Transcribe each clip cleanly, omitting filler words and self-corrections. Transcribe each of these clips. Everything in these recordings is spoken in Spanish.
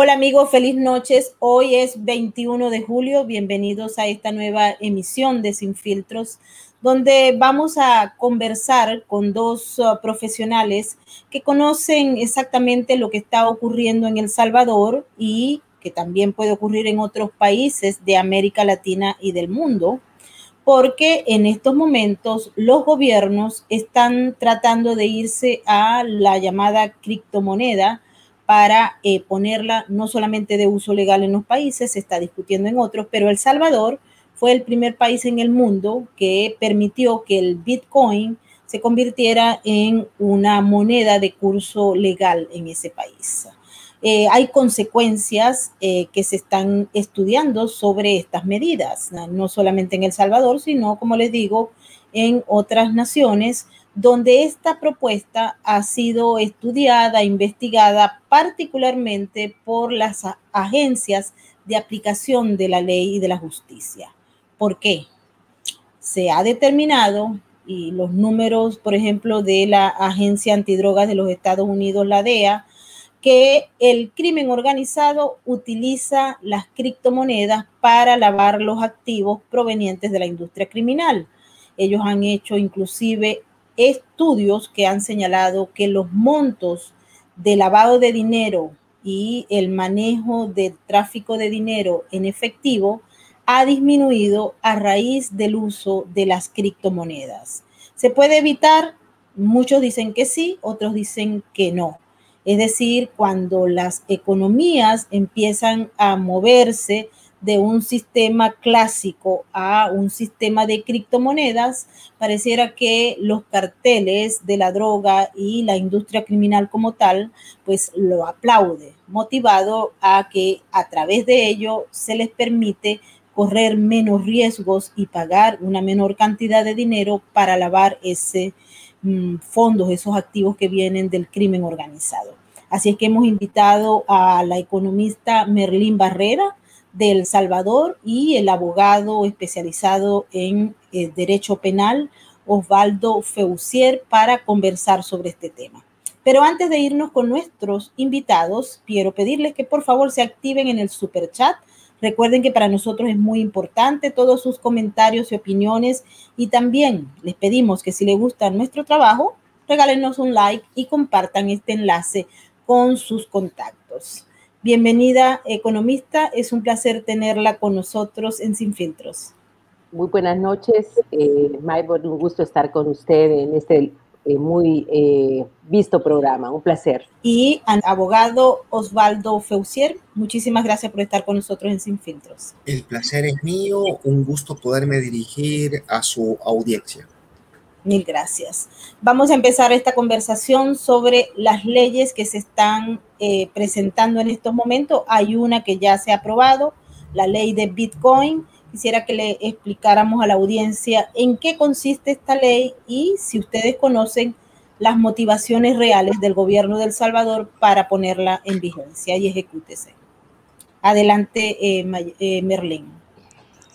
Hola amigos, feliz noches. Hoy es 21 de julio. Bienvenidos a esta nueva emisión de Sin Filtros, donde vamos a conversar con dos profesionales que conocen exactamente lo que está ocurriendo en El Salvador y que también puede ocurrir en otros países de América Latina y del mundo, porque en estos momentos los gobiernos están tratando de irse a la llamada criptomoneda para ponerla no solamente de uso legal en los países, se está discutiendo en otros, pero El Salvador fue el primer país en el mundo que permitió que el Bitcoin se convirtiera en una moneda de curso legal en ese país. Hay consecuencias que se están estudiando sobre estas medidas, no solamente en El Salvador, sino, como les digo, en otras naciones donde esta propuesta ha sido estudiada, investigada particularmente por las agencias de aplicación de la ley y de la justicia. ¿Por qué? Se ha determinado, y los números, por ejemplo, de la Agencia Antidrogas de los Estados Unidos, la DEA, que el crimen organizado utiliza las criptomonedas para lavar los activos provenientes de la industria criminal. Ellos han hecho inclusive estudios que han señalado que los montos de lavado de dinero y el manejo del tráfico de dinero en efectivo ha disminuido a raíz del uso de las criptomonedas. ¿Se puede evitar? Muchos dicen que sí, otros dicen que no. Es decir, cuando las economías empiezan a moverse de un sistema clásico a un sistema de criptomonedas, pareciera que los carteles de la droga y la industria criminal como tal, pues lo aplaude, motivado a que a través de ello se les permite correr menos riesgos y pagar una menor cantidad de dinero para lavar ese fondos, esos activos que vienen del crimen organizado. Así es que hemos invitado a la economista Merlín Barrera de El Salvador y el abogado especializado en derecho penal Osvaldo Feusier para conversar sobre este tema. Pero antes de irnos con nuestros invitados, quiero pedirles que por favor se activen en el superchat. Recuerden que para nosotros es muy importante todos sus comentarios y opiniones, y también les pedimos que si les gusta nuestro trabajo, regálenos un like y compartan este enlace con sus contactos. Bienvenida, economista. Es un placer tenerla con nosotros en Sin Filtros. Muy buenas noches, Maybor, un gusto estar con usted en este muy visto programa, un placer. Y al abogado Osvaldo Feusier, muchísimas gracias por estar con nosotros en Sin Filtros. El placer es mío, un gusto poderme dirigir a su audiencia. Mil gracias. Vamos a empezar esta conversación sobre las leyes que se están presentando en estos momentos. Hay una que ya se ha aprobado, la ley de Bitcoin. Quisiera que le explicáramos a la audiencia en qué consiste esta ley y si ustedes conocen las motivaciones reales del gobierno de El Salvador para ponerla en vigencia y ejecútese. Adelante, Merlín.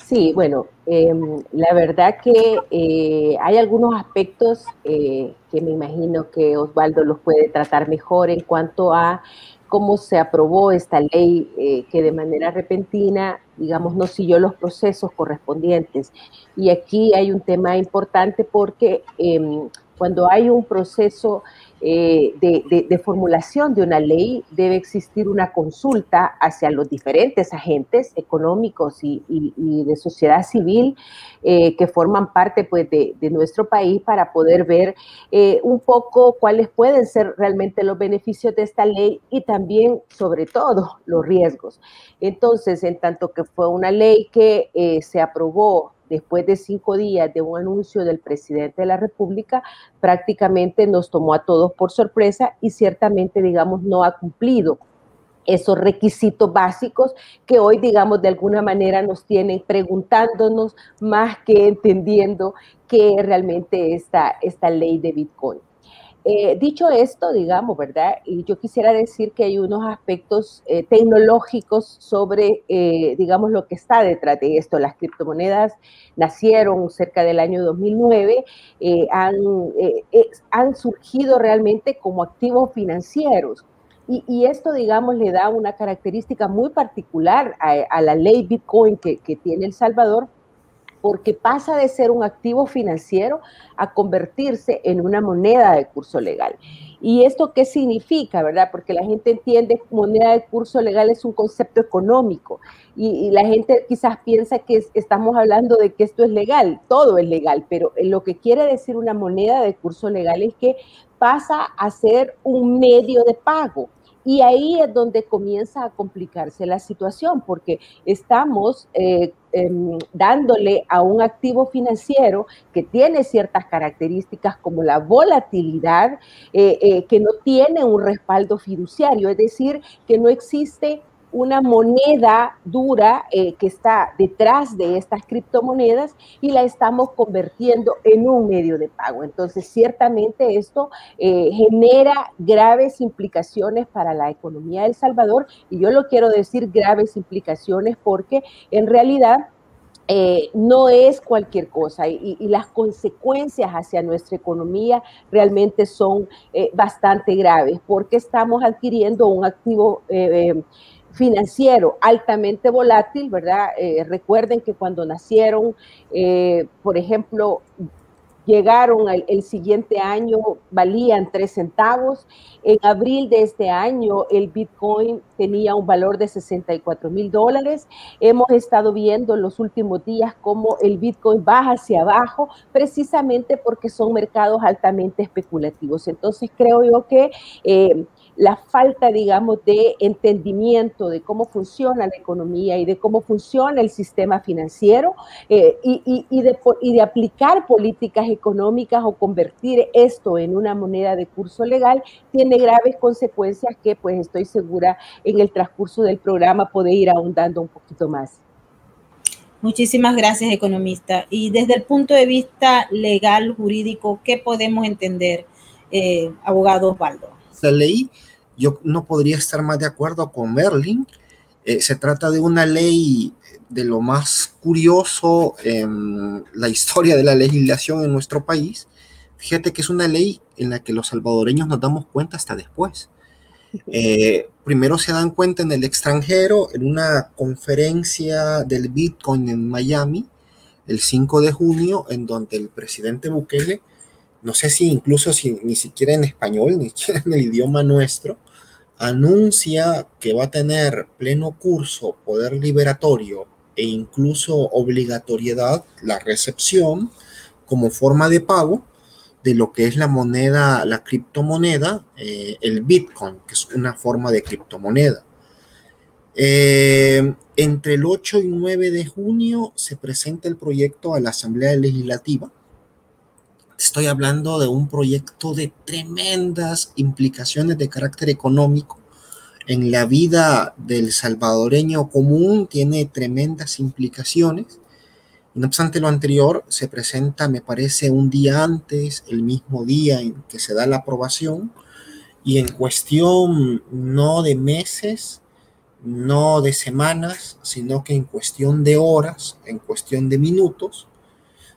Sí, bueno, la verdad que hay algunos aspectos que me imagino que Osvaldo los puede tratar mejor en cuanto a cómo se aprobó esta ley que de manera repentina, digamos, no siguió los procesos correspondientes. Y aquí hay un tema importante porque cuando hay un proceso de formulación de una ley, debe existir una consulta hacia los diferentes agentes económicos y de sociedad civil que forman parte pues, de nuestro país para poder ver un poco cuáles pueden ser realmente los beneficios de esta ley y también, sobre todo, los riesgos. Entonces, en tanto que fue una ley que se aprobó después de 5 días de un anuncio del presidente de la República, prácticamente nos tomó a todos por sorpresa y ciertamente, digamos, no ha cumplido esos requisitos básicos que hoy, digamos, de alguna manera nos tienen preguntándonos más que entendiendo qué es realmente esta ley de Bitcoin. Dicho esto, digamos, ¿verdad? Y yo quisiera decir que hay unos aspectos tecnológicos sobre, digamos, lo que está detrás de esto. Las criptomonedas nacieron cerca del año 2009, han surgido realmente como activos financieros. Y esto, digamos, le da una característica muy particular a la ley Bitcoin que tiene El Salvador, porque pasa de ser un activo financiero a convertirse en una moneda de curso legal. ¿Y esto qué significa, verdad? Porque la gente entiende que moneda de curso legal es un concepto económico y la gente quizás piensa que estamos hablando de que esto es legal, todo es legal, pero lo que quiere decir una moneda de curso legal es que pasa a ser un medio de pago. Y ahí es donde comienza a complicarse la situación, porque estamos dándole a un activo financiero que tiene ciertas características como la volatilidad, que no tiene un respaldo fiduciario, es decir, que no existe una moneda dura que está detrás de estas criptomonedas y la estamos convirtiendo en un medio de pago. Entonces, ciertamente esto genera graves implicaciones para la economía de El Salvador, y yo lo quiero decir graves implicaciones porque en realidad no es cualquier cosa y las consecuencias hacia nuestra economía realmente son bastante graves porque estamos adquiriendo un activo financiero altamente volátil, ¿verdad? Recuerden que cuando nacieron, por ejemplo, llegaron el siguiente año, valían 3 centavos. En abril de este año, el Bitcoin tenía un valor de $64,000. Hemos estado viendo en los últimos días cómo el Bitcoin baja hacia abajo, precisamente porque son mercados altamente especulativos. Entonces, creo yo que la falta, digamos, de entendimiento de cómo funciona la economía y de cómo funciona el sistema financiero y de aplicar políticas económicas o convertir esto en una moneda de curso legal tiene graves consecuencias que pues estoy segura en el transcurso del programa puede ir ahondando un poquito más. Muchísimas gracias, economista. Y desde el punto de vista legal, jurídico, ¿qué podemos entender, abogado Osvaldo? Esta ley, yo no podría estar más de acuerdo con Merlin. Se trata de una ley de lo más curioso en la historia de la legislación en nuestro país. Fíjate que es una ley en la que los salvadoreños nos damos cuenta hasta después. Primero se dan cuenta en el extranjero, en una conferencia del Bitcoin en Miami, el 5 de junio, en donde el presidente Bukele, no sé si incluso ni siquiera en español, ni siquiera en el idioma nuestro, anuncia que va a tener pleno curso, poder liberatorio e incluso obligatoriedad, la recepción como forma de pago de lo que es la moneda, la criptomoneda, el Bitcoin, que es una forma de criptomoneda. Entre el 8 y 9 de junio se presenta el proyecto a la Asamblea Legislativa. Estoy hablando de un proyecto de tremendas implicaciones de carácter económico en la vida del salvadoreño común, tiene tremendas implicaciones. No obstante lo anterior, se presenta, me parece, un día antes, el mismo día en que se da la aprobación, y en cuestión no de meses, no de semanas, sino que en cuestión de horas, en cuestión de minutos,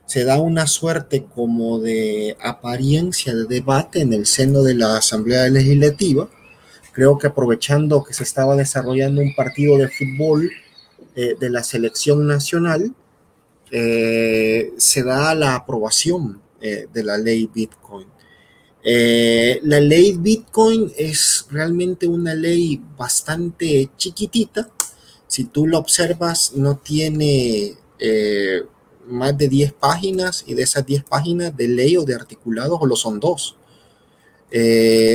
se da una suerte como de apariencia de debate en el seno de la Asamblea Legislativa. Creo que aprovechando que se estaba desarrollando un partido de fútbol de la selección nacional, se da la aprobación de la ley Bitcoin. La ley Bitcoin es realmente una ley bastante chiquitita. Si tú lo observas, no tiene más de 10 páginas, y de esas 10 páginas de ley o de articulados, o lo son 2.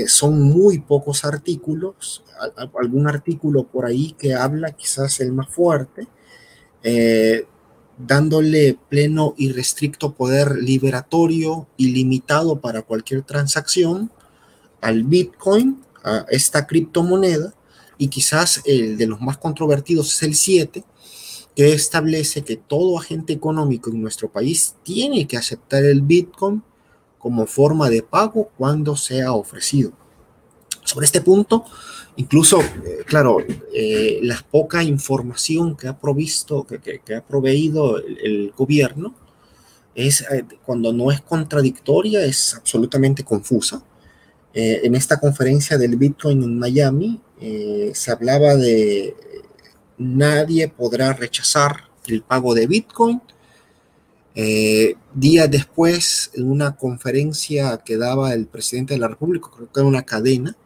Son muy pocos artículos, algún artículo por ahí que habla, quizás el más fuerte, dándole pleno y restricto poder liberatorio ilimitado para cualquier transacción al Bitcoin, a esta criptomoneda, y quizás el de los más controvertidos es el 7, que establece que todo agente económico en nuestro país tiene que aceptar el Bitcoin como forma de pago cuando sea ofrecido. Sobre este punto, incluso, claro, la poca información que ha provisto, que ha proveído el gobierno, es cuando no es contradictoria, es absolutamente confusa. En esta conferencia del Bitcoin en Miami se hablaba de nadie podrá rechazar el pago de Bitcoin. Días después, en una conferencia que daba el presidente de la República, creo que era una cadena,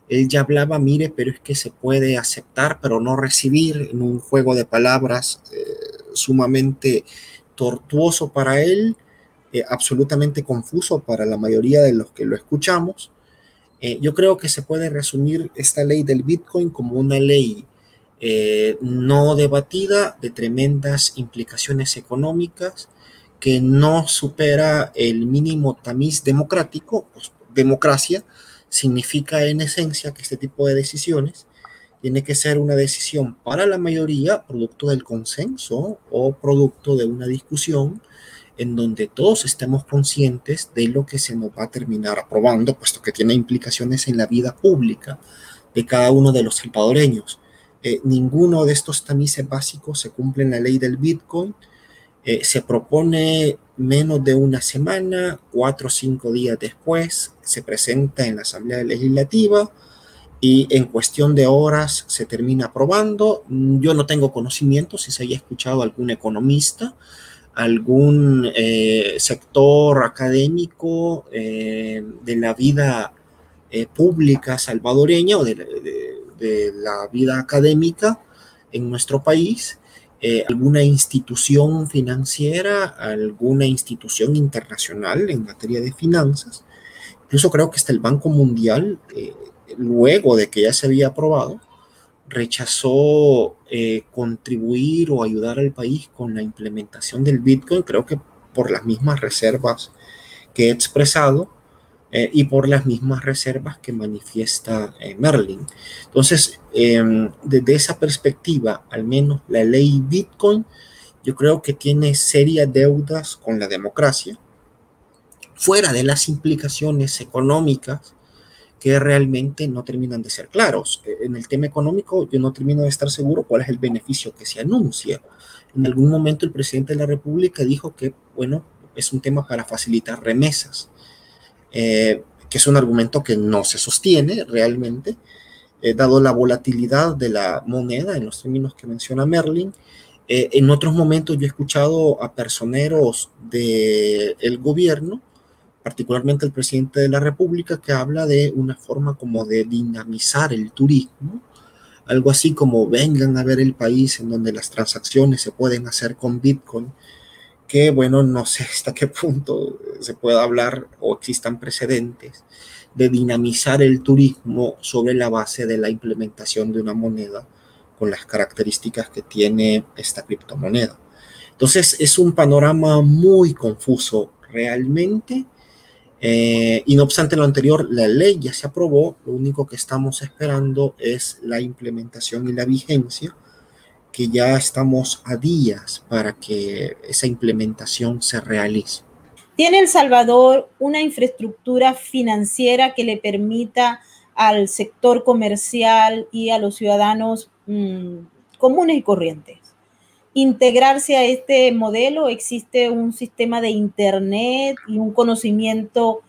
él ya hablaba, mire, pero es que se puede aceptar, pero no recibir, en un juego de palabras sumamente tortuoso para él, absolutamente confuso para la mayoría de los que lo escuchamos. Yo creo que se puede resumir esta ley del Bitcoin como una ley no debatida, de tremendas implicaciones económicas, que no supera el mínimo tamiz democrático. Pues, democracia significa en esencia que este tipo de decisiones tiene que ser una decisión para la mayoría, producto del consenso o producto de una discusión en donde todos estemos conscientes de lo que se nos va a terminar aprobando, puesto que tiene implicaciones en la vida pública de cada uno de los salvadoreños. Ninguno de estos tamices básicos se cumple en la ley del Bitcoin. Se propone menos de una semana, 4 o 5 días después, se presenta en la Asamblea Legislativa y en cuestión de horas se termina aprobando. Yo no tengo conocimiento si se haya escuchado algún economista, algún sector académico de la vida pública salvadoreña o de la vida académica en nuestro país, alguna institución financiera, alguna institución internacional en materia de finanzas. Incluso creo que hasta el Banco Mundial, luego de que ya se había aprobado, rechazó contribuir o ayudar al país con la implementación del Bitcoin, creo que por las mismas reservas que he expresado y por las mismas reservas que manifiesta Merlin. Entonces, desde esa perspectiva, al menos la ley Bitcoin, yo creo que tiene serias deudas con la democracia, fuera de las implicaciones económicas que realmente no terminan de ser claros. En el tema económico, yo no termino de estar seguro cuál es el beneficio que se anuncia. En algún momento el presidente de la República dijo que, bueno, es un tema para facilitar remesas, que es un argumento que no se sostiene realmente, dado la volatilidad de la moneda en los términos que menciona Merlin. En otros momentos yo he escuchado a personeros del gobierno, particularmente el presidente de la República, que habla de una forma como de dinamizar el turismo, algo así como vengan a ver el país en donde las transacciones se pueden hacer con Bitcoin, que bueno, no sé hasta qué punto se pueda hablar o existan precedentes de dinamizar el turismo sobre la base de la implementación de una moneda con las características que tiene esta criptomoneda. Entonces es un panorama muy confuso realmente. Y no obstante lo anterior, la ley ya se aprobó, lo único que estamos esperando es la implementación y la vigencia, que ya estamos a días para que esa implementación se realice. ¿Tiene El Salvador una infraestructura financiera que le permita al sector comercial y a los ciudadanos comunes y corrientes integrarse a este modelo? ¿Existe un sistema de internet y un conocimiento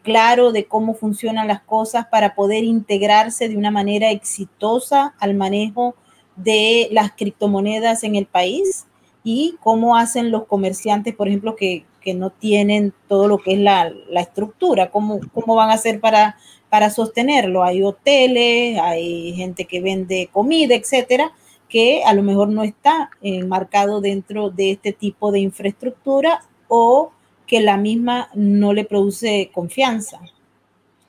claro de cómo funcionan las cosas para poder integrarse de una manera exitosa al manejo de las criptomonedas en el país? ¿Y cómo hacen los comerciantes, por ejemplo, que no tienen todo lo que es la estructura? ¿Cómo van a hacer para sostenerlo? Hay hoteles, hay gente que vende comida, etcétera, que a lo mejor no está enmarcado dentro de este tipo de infraestructura o que la misma no le produce confianza.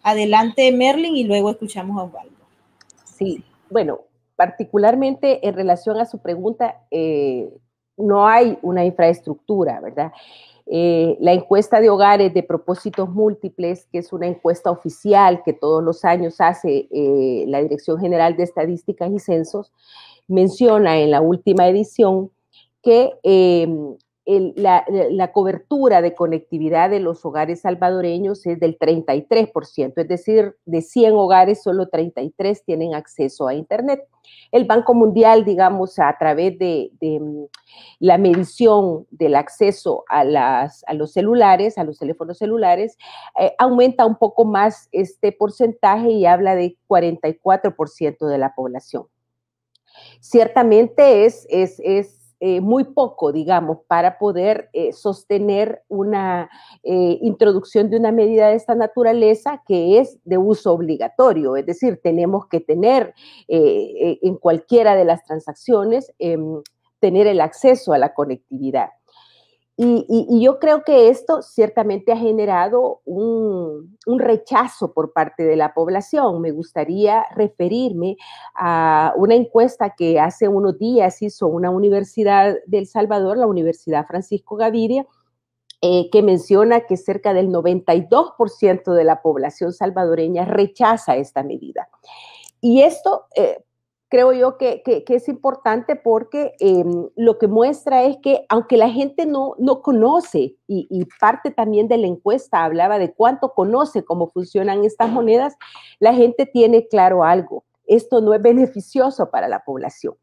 Adelante, Merlin, y luego escuchamos a Osvaldo. Sí, bueno, particularmente en relación a su pregunta, no hay una infraestructura, ¿verdad? La encuesta de hogares de propósitos múltiples, que es una encuesta oficial que todos los años hace la Dirección General de Estadísticas y Censos, menciona en la última edición que la cobertura de conectividad de los hogares salvadoreños es del 33%, es decir, de 100 hogares, solo 33 tienen acceso a Internet. El Banco Mundial, digamos, a través de la medición del acceso a los celulares, a los teléfonos celulares, aumenta un poco más este porcentaje y habla de 44% de la población. Ciertamente es muy poco, digamos, para poder sostener una introducción de una medida de esta naturaleza que es de uso obligatorio, es decir, tenemos que tener en cualquiera de las transacciones, tener el acceso a la conectividad. Y yo creo que esto ciertamente ha generado un rechazo por parte de la población. Me gustaría referirme a una encuesta que hace unos días hizo una universidad de El Salvador, la Universidad Francisco Gaviria, que menciona que cerca del 92% de la población salvadoreña rechaza esta medida. Y esto creo yo que es importante porque lo que muestra es que aunque la gente no conoce, y parte también de la encuesta hablaba de cuánto conoce cómo funcionan estas monedas, la gente tiene claro algo: esto no es beneficioso para la población.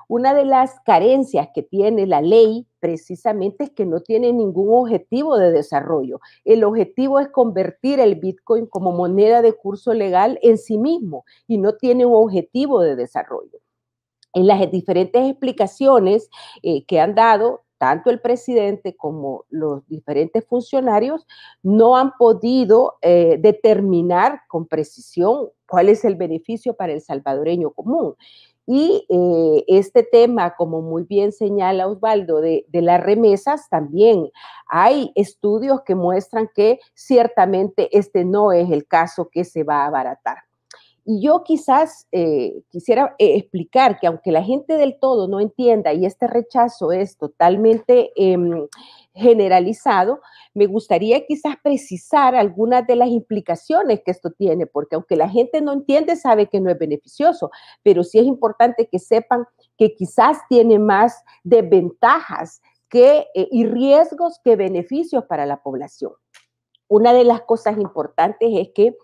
Una de las carencias que tiene la ley precisamente es que no tiene ningún objetivo de desarrollo. El objetivo es convertir el Bitcoin como moneda de curso legal en sí mismo y no tiene un objetivo de desarrollo. En las diferentes explicaciones que han dado, tanto el presidente como los diferentes funcionarios no han podido determinar con precisión cuál es el beneficio para el salvadoreño común. Y este tema, como muy bien señala Osvaldo, de las remesas, también hay estudios que muestran que ciertamente este no es el caso que se va a abaratar. Y yo quizás quisiera explicar que aunque la gente del todo no entienda y este rechazo es totalmente generalizado, me gustaría quizás precisar algunas de las implicaciones que esto tiene, porque aunque la gente no entiende, sabe que no es beneficioso, pero sí es importante que sepan que quizás tiene más desventajas y riesgos que beneficios para la población. Una de las cosas importantes es que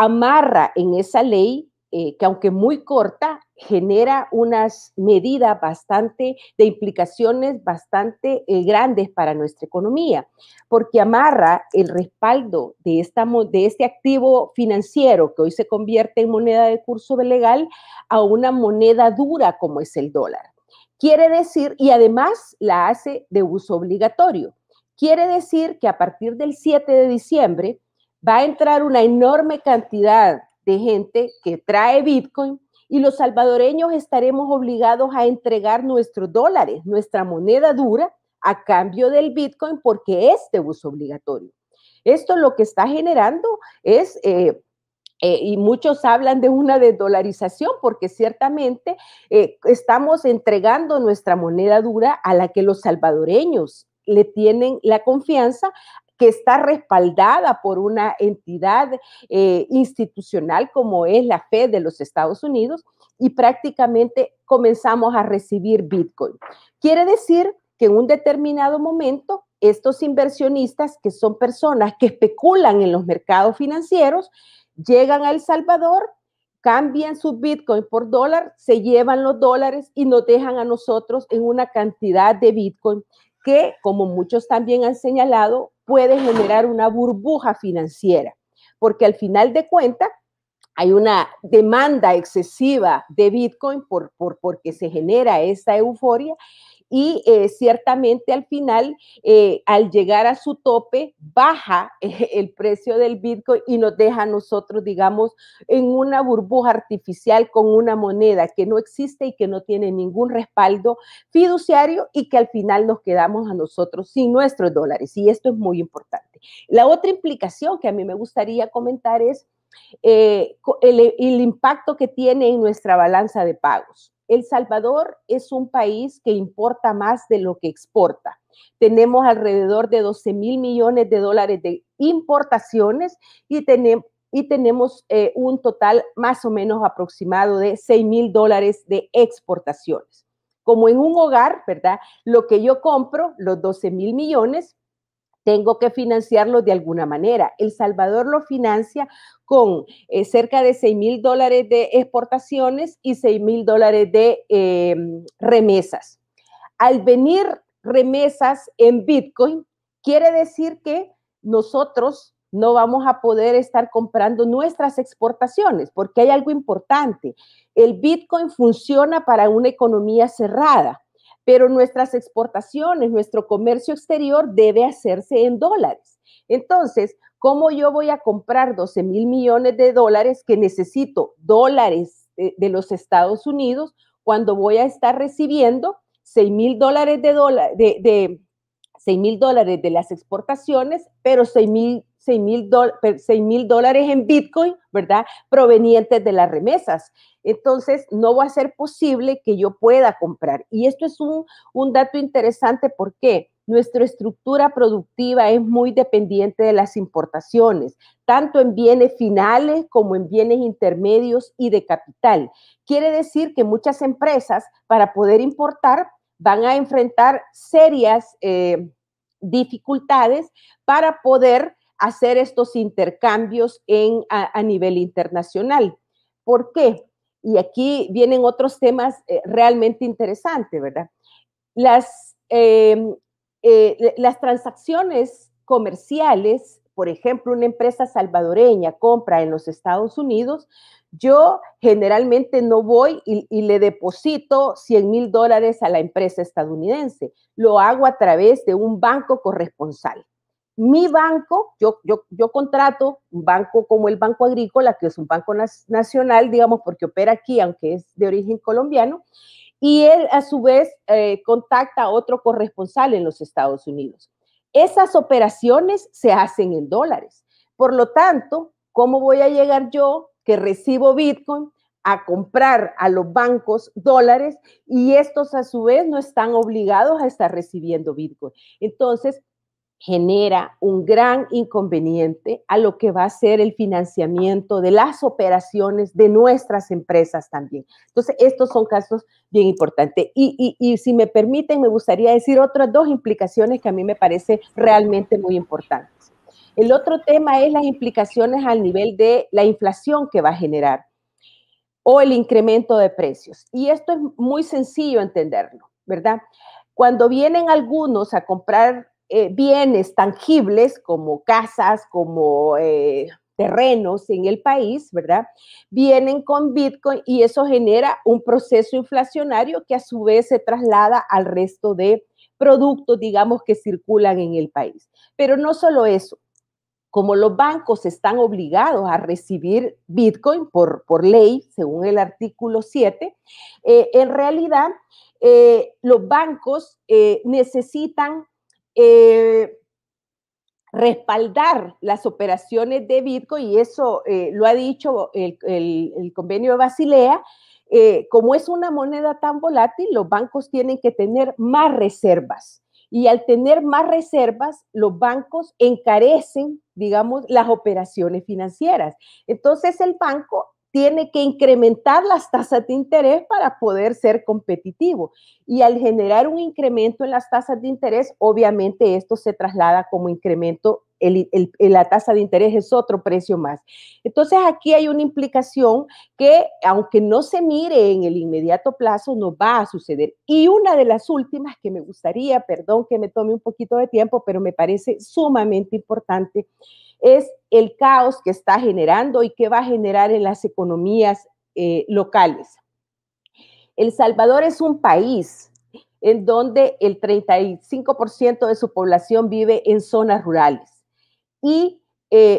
amarra en esa ley, que aunque muy corta, genera unas medidas de implicaciones bastante grandes para nuestra economía, porque amarra el respaldo de este activo financiero que hoy se convierte en moneda de curso legal a una moneda dura como es el dólar. Quiere decir, y además la hace de uso obligatorio, quiere decir que a partir del 7 de diciembre, va a entrar una enorme cantidad de gente que trae Bitcoin y los salvadoreños estaremos obligados a entregar nuestros dólares, nuestra moneda dura, a cambio del Bitcoin porque es de uso obligatorio. Esto lo que está generando es, y muchos hablan de una desdolarización porque ciertamente estamos entregando nuestra moneda dura a la que los salvadoreños le tienen la confianza, que está respaldada por una entidad institucional como es la Fed de los Estados Unidos, y prácticamente comenzamos a recibir Bitcoin. Quiere decir que en un determinado momento estos inversionistas, que son personas que especulan en los mercados financieros, llegan a El Salvador, cambian su Bitcoin por dólar, se llevan los dólares y nos dejan a nosotros en una cantidad de Bitcoin que, como muchos también han señalado, puede generar una burbuja financiera, porque al final de cuentas hay una demanda excesiva de Bitcoin porque se genera esta euforia y ciertamente al final, al llegar a su tope, baja el precio del Bitcoin y nos deja a nosotros, digamos, en una burbuja artificial con una moneda que no existe y que no tiene ningún respaldo fiduciario y que al final nos quedamos a nosotros sin nuestros dólares. Y esto es muy importante. La otra implicación que a mí me gustaría comentar es el impacto que tiene en nuestra balanza de pagos. El Salvador es un país que importa más de lo que exporta. Tenemos alrededor de 12,000 millones de dólares de importaciones y tenemos un total más o menos aproximado de 6,000 dólares de exportaciones. como en un hogar, ¿verdad? Lo que yo compro, los 12,000 millones, tengo que financiarlo de alguna manera. El Salvador lo financia con cerca de $6,000 de exportaciones y $6,000 de remesas. Al venir remesas en Bitcoin, quiere decir que nosotros no vamos a poder estar comprando nuestras exportaciones, porque hay algo importante. El Bitcoin funciona para una economía cerrada, pero nuestras exportaciones, nuestro comercio exterior debe hacerse en dólares. Entonces, ¿cómo yo voy a comprar 12,000 millones de dólares que necesito dólares de los Estados Unidos cuando voy a estar recibiendo $6,000 de $6,000 de las exportaciones, pero $6,000 en Bitcoin, ¿verdad? Provenientes de las remesas. Entonces, no va a ser posible que yo pueda comprar. Y esto es un dato interesante porque nuestra estructura productiva es muy dependiente de las importaciones, tanto en bienes finales como en bienes intermedios y de capital. Quiere decir que muchas empresas, para poder importar, van a enfrentar serias dificultades para poder hacer estos intercambios a nivel internacional. ¿Por qué? Y aquí vienen otros temas realmente interesantes, ¿verdad? Las transacciones comerciales, por ejemplo, una empresa salvadoreña compra en los Estados Unidos, yo generalmente no voy y le deposito $100,000 a la empresa estadounidense. Lo hago a través de un banco corresponsal. Mi banco, yo contrato un banco como el Banco Agrícola, que es un banco nacional, digamos, porque opera aquí, aunque es de origen colombiano, y él a su vez contacta a otro corresponsal en los Estados Unidos. Esas operaciones se hacen en dólares. Por lo tanto, ¿cómo voy a llegar yo que recibo Bitcoin a comprar a los bancos dólares y estos a su vez no están obligados a estar recibiendo Bitcoin? Entonces, genera un gran inconveniente a lo que va a ser el financiamiento de las operaciones de nuestras empresas también. Entonces, estos son casos bien importantes. Y si me permiten, me gustaría decir otras dos implicaciones que a mí me parece realmente muy importantes. El otro tema es las implicaciones al nivel de la inflación que va a generar o el incremento de precios. Y esto es muy sencillo entenderlo, ¿verdad? Cuando vienen algunos a comprar bienes tangibles como casas, como terrenos en el país, ¿verdad? Vienen con Bitcoin y eso genera un proceso inflacionario que a su vez se traslada al resto de productos, digamos, que circulan en el país. Pero no solo eso. Como los bancos están obligados a recibir Bitcoin por ley, según el artículo 7, en realidad los bancos necesitan respaldar las operaciones de Bitcoin y eso lo ha dicho el convenio de Basilea. Como es una moneda tan volátil, los bancos tienen que tener más reservas. Y al tener más reservas, los bancos encarecen, digamos, las operaciones financieras. Entonces, el banco tiene que incrementar las tasas de interés para poder ser competitivo. Y al generar un incremento en las tasas de interés, obviamente esto se traslada como incremento, la tasa de interés es otro precio más. Entonces aquí hay una implicación que, aunque no se mire en el inmediato plazo, nos va a suceder. Y una de las últimas que me gustaría, perdón que me tome un poquito de tiempo, pero me parece sumamente importante, es el caos que está generando y que va a generar en las economías locales. El Salvador es un país en donde el 35% de su población vive en zonas rurales y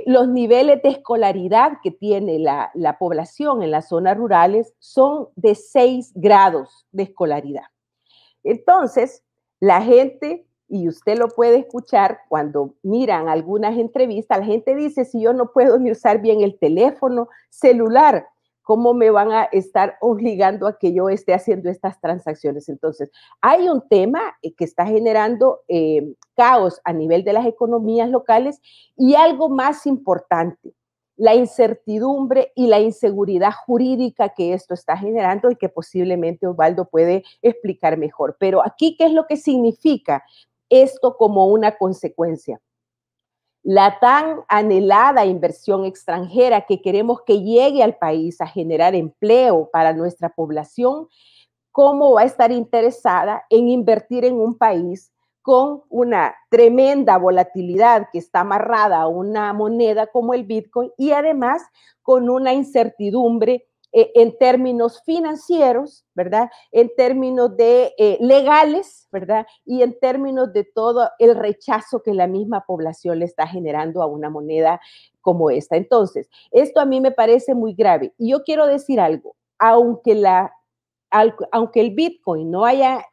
los niveles de escolaridad que tiene la población en las zonas rurales son de 6 grados de escolaridad. Entonces, la gente, y usted lo puede escuchar cuando miran algunas entrevistas, la gente dice, si yo no puedo ni usar bien el teléfono celular, ¿cómo me van a estar obligando a que yo esté haciendo estas transacciones? Entonces, hay un tema que está generando caos a nivel de las economías locales y algo más importante. la incertidumbre y la inseguridad jurídica que esto está generando y que posiblemente Osvaldo puede explicar mejor. Pero aquí, ¿qué es lo que significa esto como una consecuencia? La tan anhelada inversión extranjera que queremos que llegue al país a generar empleo para nuestra población, ¿cómo va a estar interesada en invertir en un país con una tremenda volatilidad que está amarrada a una moneda como el Bitcoin y además con una incertidumbre en términos financieros, ¿verdad? En términos de legales, ¿verdad? Y en términos de todo el rechazo que la misma población le está generando a una moneda como esta. Entonces, esto a mí me parece muy grave. Y yo quiero decir algo, aunque el Bitcoin no haya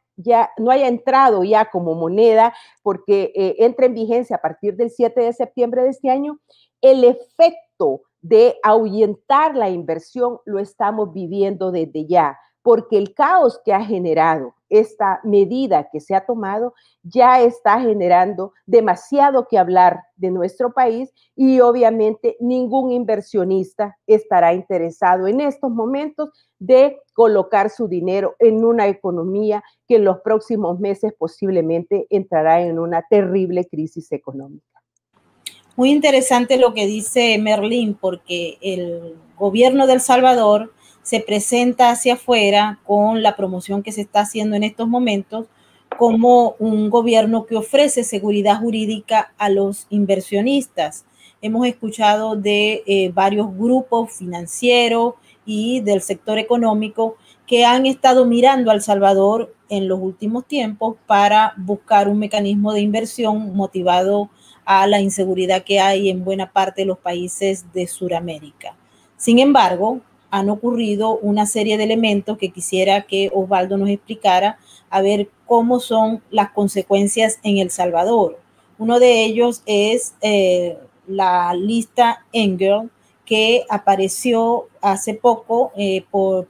entrado ya como moneda, porque entra en vigencia a partir del 7 de septiembre de este año, el efecto de ahuyentar la inversión lo estamos viviendo desde ya, porque el caos que ha generado esta medida que se ha tomado ya está generando demasiado que hablar de nuestro país y obviamente ningún inversionista estará interesado en estos momentos de colocar su dinero en una economía que en los próximos meses posiblemente entrará en una terrible crisis económica. Muy interesante lo que dice Merlín, porque el gobierno de El Salvador se presenta hacia afuera con la promoción que se está haciendo en estos momentos como un gobierno que ofrece seguridad jurídica a los inversionistas. Hemos escuchado de varios grupos financieros y del sector económico que han estado mirando a El Salvador en los últimos tiempos para buscar un mecanismo de inversión motivado a la inseguridad que hay en buena parte de los países de Sudamérica. Sin embargo, han ocurrido una serie de elementos que quisiera que Osvaldo nos explicara, a ver cómo son las consecuencias en El Salvador. Uno de ellos es la lista Engel, que apareció hace poco,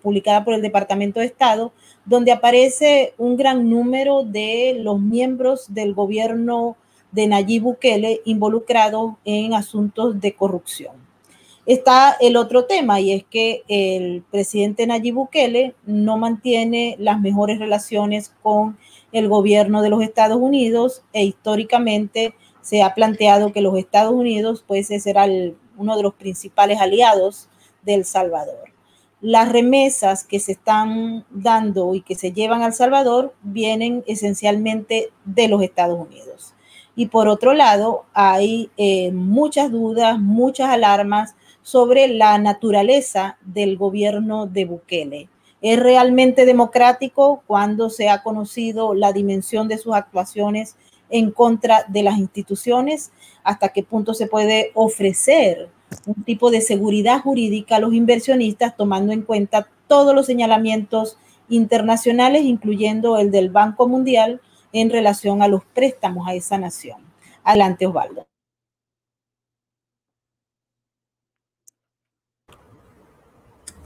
publicada por el Departamento de Estado, donde aparece un gran número de los miembros del gobierno de Nayib Bukele involucrados en asuntos de corrupción. Está el otro tema, y es que el presidente Nayib Bukele no mantiene las mejores relaciones con el gobierno de los Estados Unidos, e históricamente se ha planteado que los Estados Unidos pues será uno de los principales aliados de El Salvador. Las remesas que se están dando y que se llevan a El Salvador vienen esencialmente de los Estados Unidos. Y por otro lado, hay muchas dudas, muchas alarmas sobre la naturaleza del gobierno de Bukele. ¿Es realmente democrático cuando se ha conocido la dimensión de sus actuaciones en contra de las instituciones? ¿Hasta qué punto se puede ofrecer un tipo de seguridad jurídica a los inversionistas tomando en cuenta todos los señalamientos internacionales, incluyendo el del Banco Mundial, en relación a los préstamos a esa nación? Adelante, Osvaldo.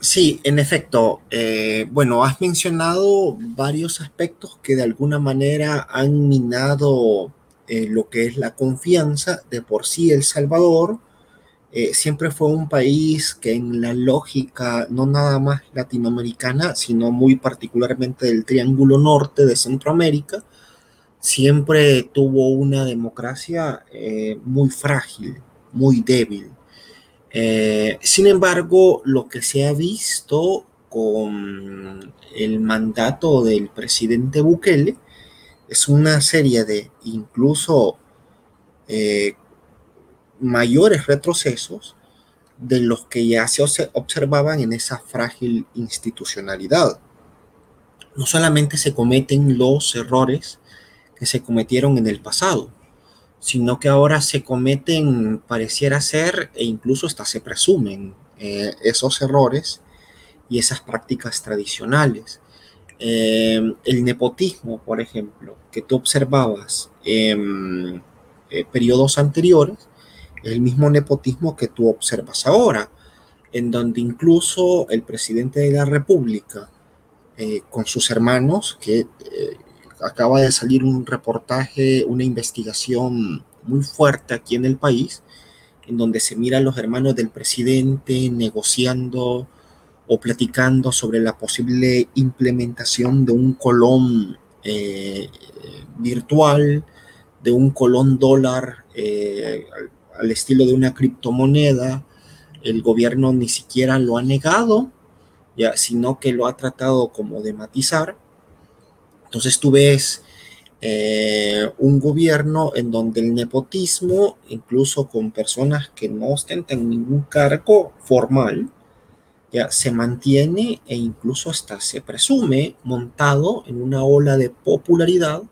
Sí, en efecto. Bueno, has mencionado varios aspectos que de alguna manera han minado lo que es la confianza. De por sí, El Salvador siempre fue un país que en la lógica no nada más latinoamericana, sino muy particularmente del Triángulo Norte de Centroamérica, siempre tuvo una democracia muy frágil, muy débil. Sin embargo, lo que se ha visto con el mandato del presidente Bukele es una serie de incluso mayores retrocesos de los que ya se observaban en esa frágil institucionalidad. No solamente se cometen los errores que se cometieron en el pasado, sino que ahora se cometen, pareciera ser, e incluso hasta se presumen esos errores y esas prácticas tradicionales. El nepotismo, por ejemplo, que tú observabas en periodos anteriores, es el mismo nepotismo que tú observas ahora, en donde incluso el presidente de la República, con sus hermanos, que acaba de salir un reportaje, una investigación muy fuerte aquí en el país, en donde se miran los hermanos del presidente negociando o platicando sobre la posible implementación de un colón virtual, de un colón dólar al estilo de una criptomoneda. El gobierno ni siquiera lo ha negado, ya, sino que lo ha tratado como de matizar. Entonces tú ves un gobierno en donde el nepotismo, incluso con personas que no ostentan ningún cargo formal, ya se mantiene e incluso hasta se presume montado en una ola de popularidad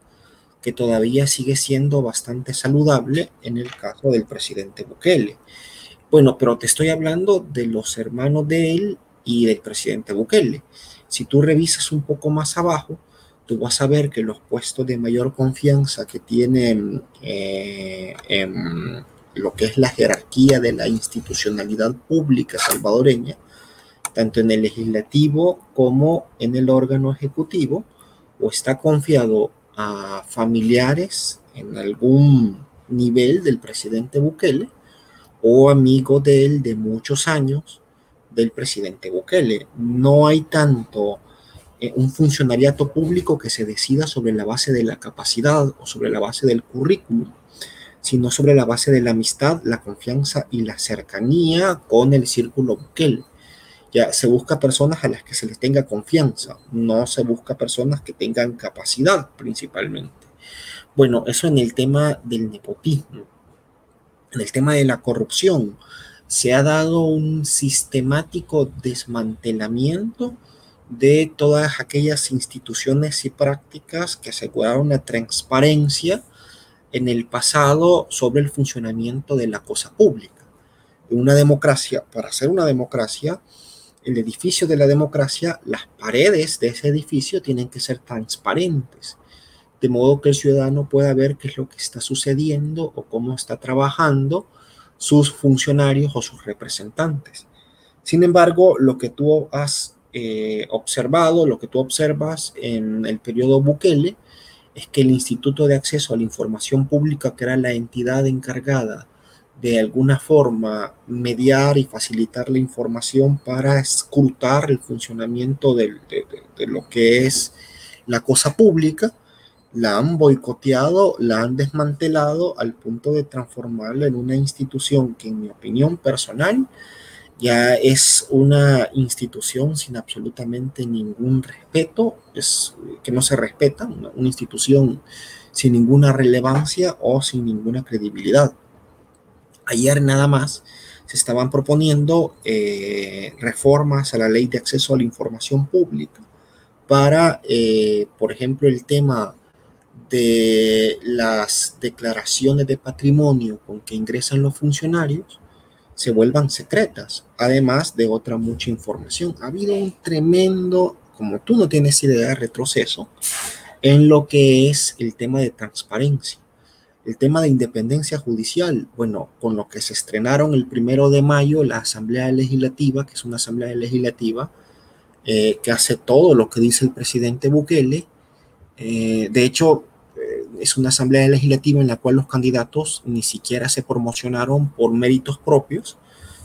que todavía sigue siendo bastante saludable en el caso del presidente Bukele. Bueno, pero te estoy hablando de los hermanos de él y del presidente Bukele. Si tú revisas un poco más abajo, tú vas a ver que los puestos de mayor confianza que tienen lo que es la jerarquía de la institucionalidad pública salvadoreña, tanto en el legislativo como en el órgano ejecutivo, o está confiado a familiares en algún nivel del presidente Bukele o amigos de él de muchos años del presidente Bukele. No hay tanto un funcionariato público que se decida sobre la base de la capacidad o sobre la base del currículum, sino sobre la base de la amistad, la confianza y la cercanía con el círculo Bukele. Ya se busca personas a las que se les tenga confianza, no se busca personas que tengan capacidad principalmente. Bueno, eso en el tema del nepotismo. En el tema de la corrupción, se ha dado un sistemático desmantelamiento de todas aquellas instituciones y prácticas que aseguraron la transparencia en el pasado sobre el funcionamiento de la cosa pública. En una democracia, para ser una democracia, el edificio de la democracia, las paredes de ese edificio tienen que ser transparentes, de modo que el ciudadano pueda ver qué es lo que está sucediendo o cómo está trabajando sus funcionarios o sus representantes. Sin embargo, lo que tú has observado, lo que tú observas en el periodo Bukele, es que el Instituto de Acceso a la Información Pública, que era la entidad encargada de alguna forma mediar y facilitar la información para escrutar el funcionamiento de lo que es la cosa pública, la han boicoteado, la han desmantelado al punto de transformarla en una institución que, en mi opinión personal, ya es una institución sin absolutamente ningún respeto, es que no se respeta, una institución sin ninguna relevancia o sin ninguna credibilidad. Ayer nada más se estaban proponiendo reformas a la ley de acceso a la información pública para, por ejemplo, el tema de las declaraciones de patrimonio con que ingresan los funcionarios se vuelvan secretas, además de otra mucha información. Ha habido un tremendo, como tú no tienes idea, de retroceso en lo que es el tema de transparencia. El tema de independencia judicial, bueno, con lo que se estrenaron el 1 de mayo la Asamblea Legislativa, que es una Asamblea Legislativa que hace todo lo que dice el presidente Bukele. De hecho, es una Asamblea Legislativa en la cual los candidatos ni siquiera se promocionaron por méritos propios,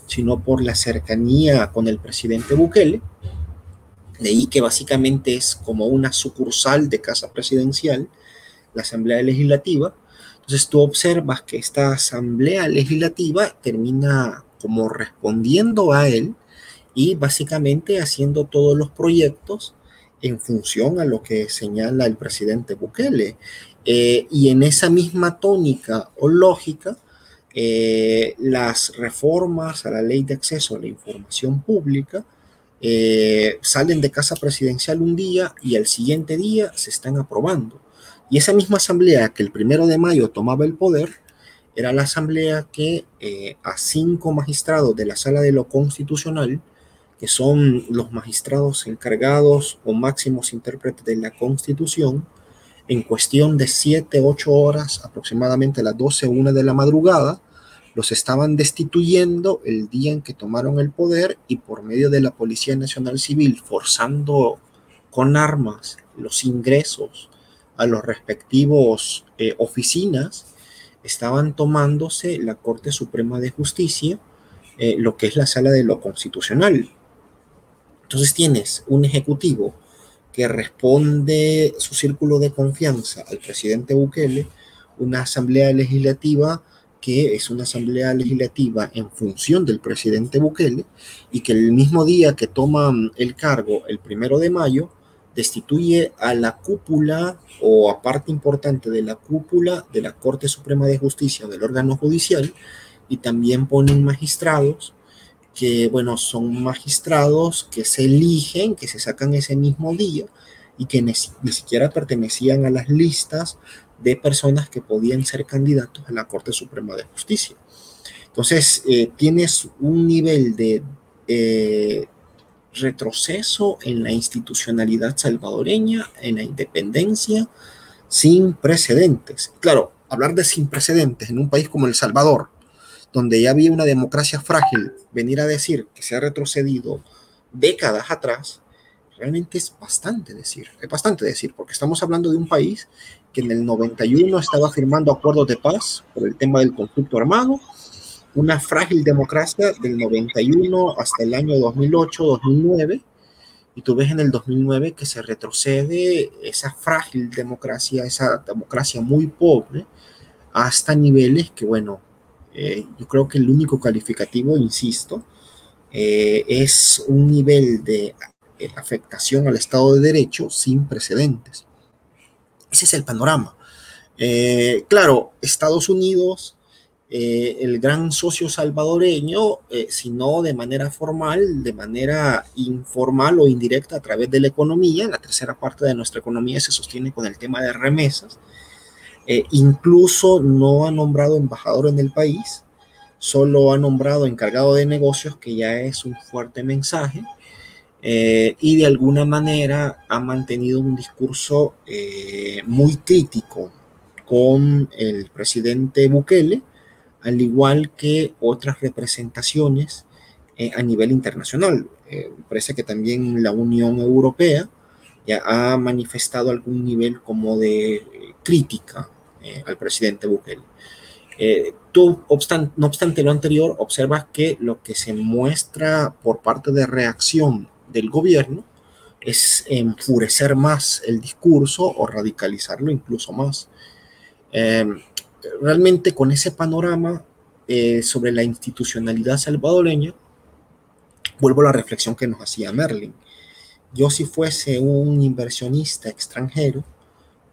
sino por la cercanía con el presidente Bukele. De ahí que básicamente es como una sucursal de Casa Presidencial, la Asamblea Legislativa. Entonces tú observas que esta Asamblea Legislativa termina como respondiendo a él y básicamente haciendo todos los proyectos en función a lo que señala el presidente Bukele. Y en esa misma tónica o lógica, las reformas a la ley de acceso a la información pública salen de Casa Presidencial un día y al siguiente día se están aprobando. Y esa misma asamblea que el 1 de mayo tomaba el poder era la asamblea que a 5 magistrados de la Sala de lo Constitucional, que son los magistrados encargados o máximos intérpretes de la Constitución, en cuestión de 7, 8 horas, aproximadamente a las 12, 1 de la madrugada, los estaban destituyendo el día en que tomaron el poder y por medio de la Policía Nacional Civil, forzando con armas los ingresos a los respectivos oficinas, estaban tomándose la Corte Suprema de Justicia, lo que es la Sala de lo Constitucional. Entonces tienes un ejecutivo que responde su círculo de confianza al presidente Bukele, una asamblea legislativa que es una asamblea legislativa en función del presidente Bukele, y que el mismo día que toma el cargo, el 1 de mayo, destituye a la cúpula o a parte importante de la cúpula de la Corte Suprema de Justicia, del órgano judicial, y también ponen magistrados que, bueno, son magistrados que se eligen, que se sacan ese mismo día y que ni siquiera pertenecían a las listas de personas que podían ser candidatos a la Corte Suprema de Justicia. Entonces, tienes un nivel de retroceso en la institucionalidad salvadoreña, en la independencia, sin precedentes. Claro, hablar de sin precedentes en un país como El Salvador, donde ya había una democracia frágil, venir a decir que se ha retrocedido décadas atrás, realmente es bastante decir, porque estamos hablando de un país que en el 91 estaba firmando acuerdos de paz por el tema del conflicto armado, una frágil democracia del 91 hasta el año 2008, 2009, y tú ves en el 2009 que se retrocede esa frágil democracia, esa democracia muy pobre, hasta niveles que, bueno, yo creo que el único calificativo, insisto, es un nivel de afectación al Estado de Derecho sin precedentes. Ese es el panorama. Claro, Estados Unidos, el gran socio salvadoreño, si no de manera formal, de manera informal o indirecta a través de la economía, la tercera parte de nuestra economía se sostiene con el tema de remesas. Incluso no ha nombrado embajador en el país, solo ha nombrado encargado de negocios, que ya es un fuerte mensaje, y de alguna manera ha mantenido un discurso muy crítico con el presidente Bukele, al igual que otras representaciones a nivel internacional. Parece que también la Unión Europea ya ha manifestado algún nivel como de crítica al presidente Bukele. Tú, no obstante lo anterior, observas que lo que se muestra por parte de reacción del gobierno es enfurecer más el discurso o radicalizarlo incluso más. Realmente con ese panorama sobre la institucionalidad salvadoreña, vuelvo a la reflexión que nos hacía Merlin. Yo, si fuese un inversionista extranjero,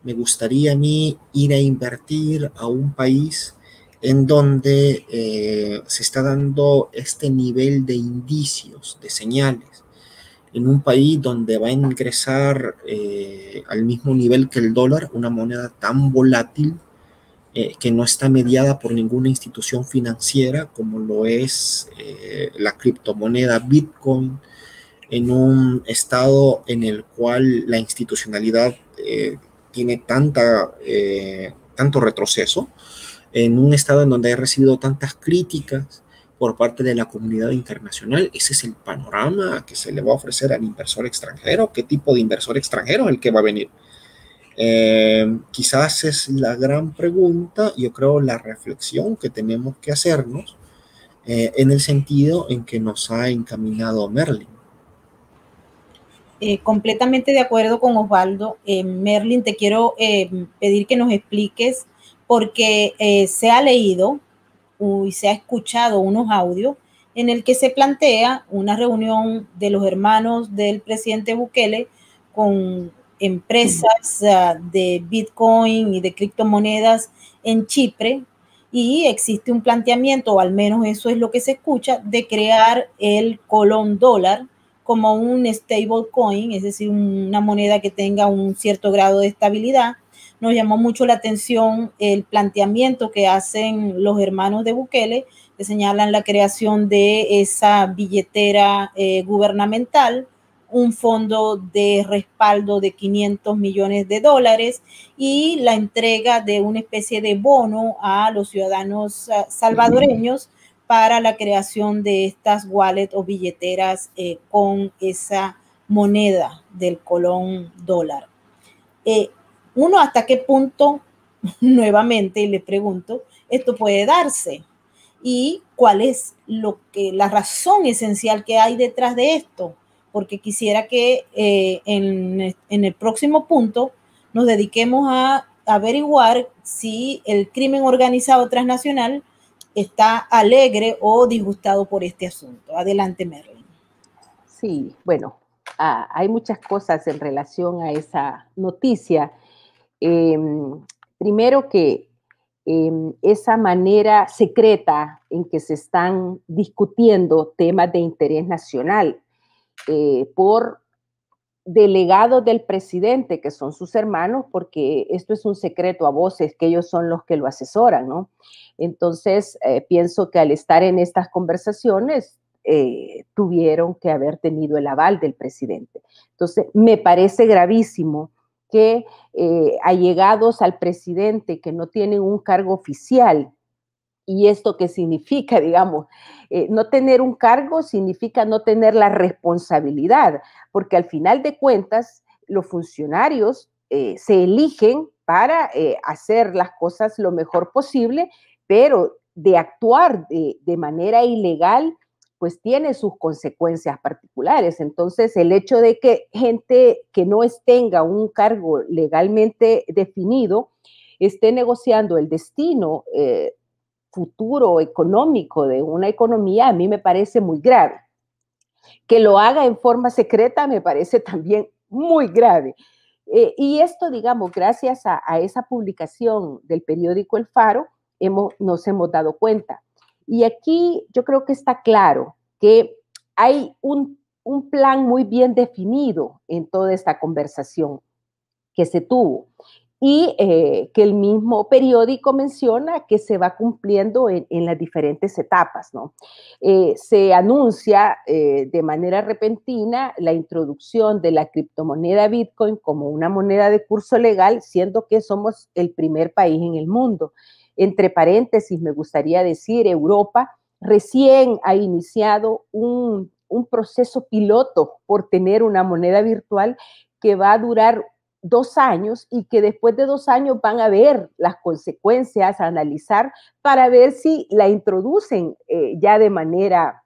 me gustaría a mí ir a invertir a un país en donde se está dando este nivel de indicios, de señales, en un país donde va a ingresar al mismo nivel que el dólar, una moneda tan volátil que no está mediada por ninguna institución financiera como lo es la criptomoneda Bitcoin, en un estado en el cual la institucionalidad tiene tanto retroceso, en un estado en donde ha recibido tantas críticas por parte de la comunidad internacional. Ese es el panorama que se le va a ofrecer al inversor extranjero. ¿Qué tipo de inversor extranjero es el que va a venir? Quizás es la gran pregunta, yo creo, la reflexión que tenemos que hacernos en el sentido en que nos ha encaminado Merlin. Completamente de acuerdo con Osvaldo. Merlin, te quiero pedir que nos expliques, porque se ha leído y se ha escuchado unos audios en el que se plantea una reunión de los hermanos del presidente Bukele con empresas de Bitcoin y de criptomonedas en Chipre, y existe un planteamiento, o al menos eso es lo que se escucha, de crear el colón dólar como un stable coin, es decir, una moneda que tenga un cierto grado de estabilidad. Nos llamó mucho la atención el planteamiento que hacen los hermanos de Bukele, que señalan la creación de esa billetera gubernamental, un fondo de respaldo de $500 millones y la entrega de una especie de bono a los ciudadanos salvadoreños para la creación de estas wallets o billeteras con esa moneda del colón dólar. Uno, ¿hasta qué punto, nuevamente, y le pregunto, esto puede darse y cuál es la razón esencial que hay detrás de esto, porque quisiera que en el próximo punto nos dediquemos a averiguar si el crimen organizado transnacional está alegre o disgustado por este asunto. Adelante, Merlin. Sí, bueno, hay muchas cosas en relación a esa noticia. Primero que esa manera secreta en que se están discutiendo temas de interés nacional por delegados del presidente, que son sus hermanos, porque esto es un secreto a voces, que ellos son los que lo asesoran, ¿no? Entonces, pienso que al estar en estas conversaciones, tuvieron que haber tenido el aval del presidente. Entonces, me parece gravísimo que allegados al presidente que no tienen un cargo oficial. ¿Y esto qué significa? Digamos, no tener un cargo significa no tener la responsabilidad, porque al final de cuentas los funcionarios se eligen para hacer las cosas lo mejor posible, pero de actuar de manera ilegal, pues tiene sus consecuencias particulares. Entonces, el hecho de que gente que no tenga un cargo legalmente definido esté negociando el destino futuro económico de una economía, a mí me parece muy grave. Que lo haga en forma secreta me parece también muy grave. Y esto, digamos, gracias a esa publicación del periódico El Faro, nos hemos dado cuenta. Y aquí yo creo que está claro que hay un plan muy bien definido en toda esta conversación que se tuvo. Y que el mismo periódico menciona que se va cumpliendo en las diferentes etapas, ¿no? Se anuncia de manera repentina la introducción de la criptomoneda Bitcoin como una moneda de curso legal, siendo que somos el primer país en el mundo. Entre paréntesis, me gustaría decir, Europa recién ha iniciado un proceso piloto por tener una moneda virtual que va a durar 2 años y que después de 2 años van a ver las consecuencias, a analizar para ver si la introducen ya de manera,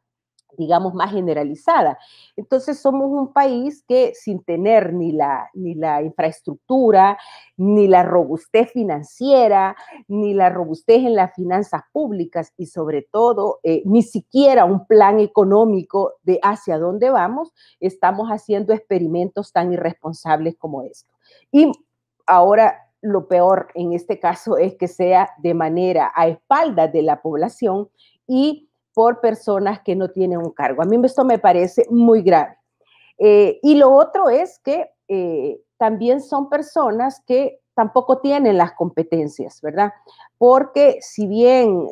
digamos, más generalizada. Entonces somos un país que sin tener ni la infraestructura, ni la robustez financiera, ni la robustez en las finanzas públicas y sobre todo ni siquiera un plan económico de hacia dónde vamos, estamos haciendo experimentos tan irresponsables como esto. Y ahora lo peor en este caso es que sea de manera a espaldas de la población y por personas que no tienen un cargo. A mí esto me parece muy grave. Y lo otro es que también son personas que tampoco tienen las competencias, ¿verdad? Porque si bien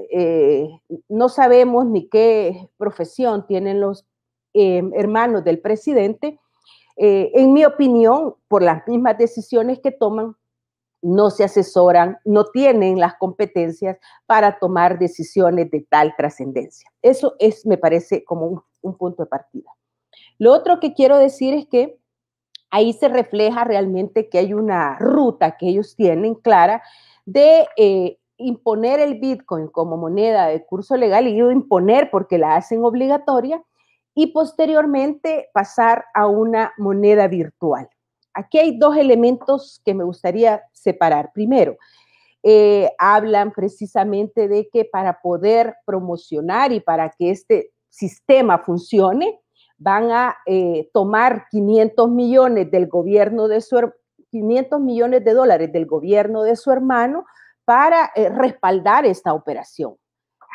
no sabemos ni qué profesión tienen los hermanos del presidente, en mi opinión, por las mismas decisiones que toman, no se asesoran, no tienen las competencias para tomar decisiones de tal trascendencia. Eso me parece como un punto de partida. Lo otro que quiero decir es que ahí se refleja realmente que hay una ruta que ellos tienen clara de imponer el Bitcoin como moneda de curso legal, y digo imponer porque la hacen obligatoria, y posteriormente pasar a una moneda virtual. Aquí hay 2 elementos que me gustaría separar. Primero, hablan precisamente de que para poder promocionar y para que este sistema funcione, van a tomar 500 millones del gobierno de 500 millones de dólares del gobierno de su hermano para respaldar esta operación.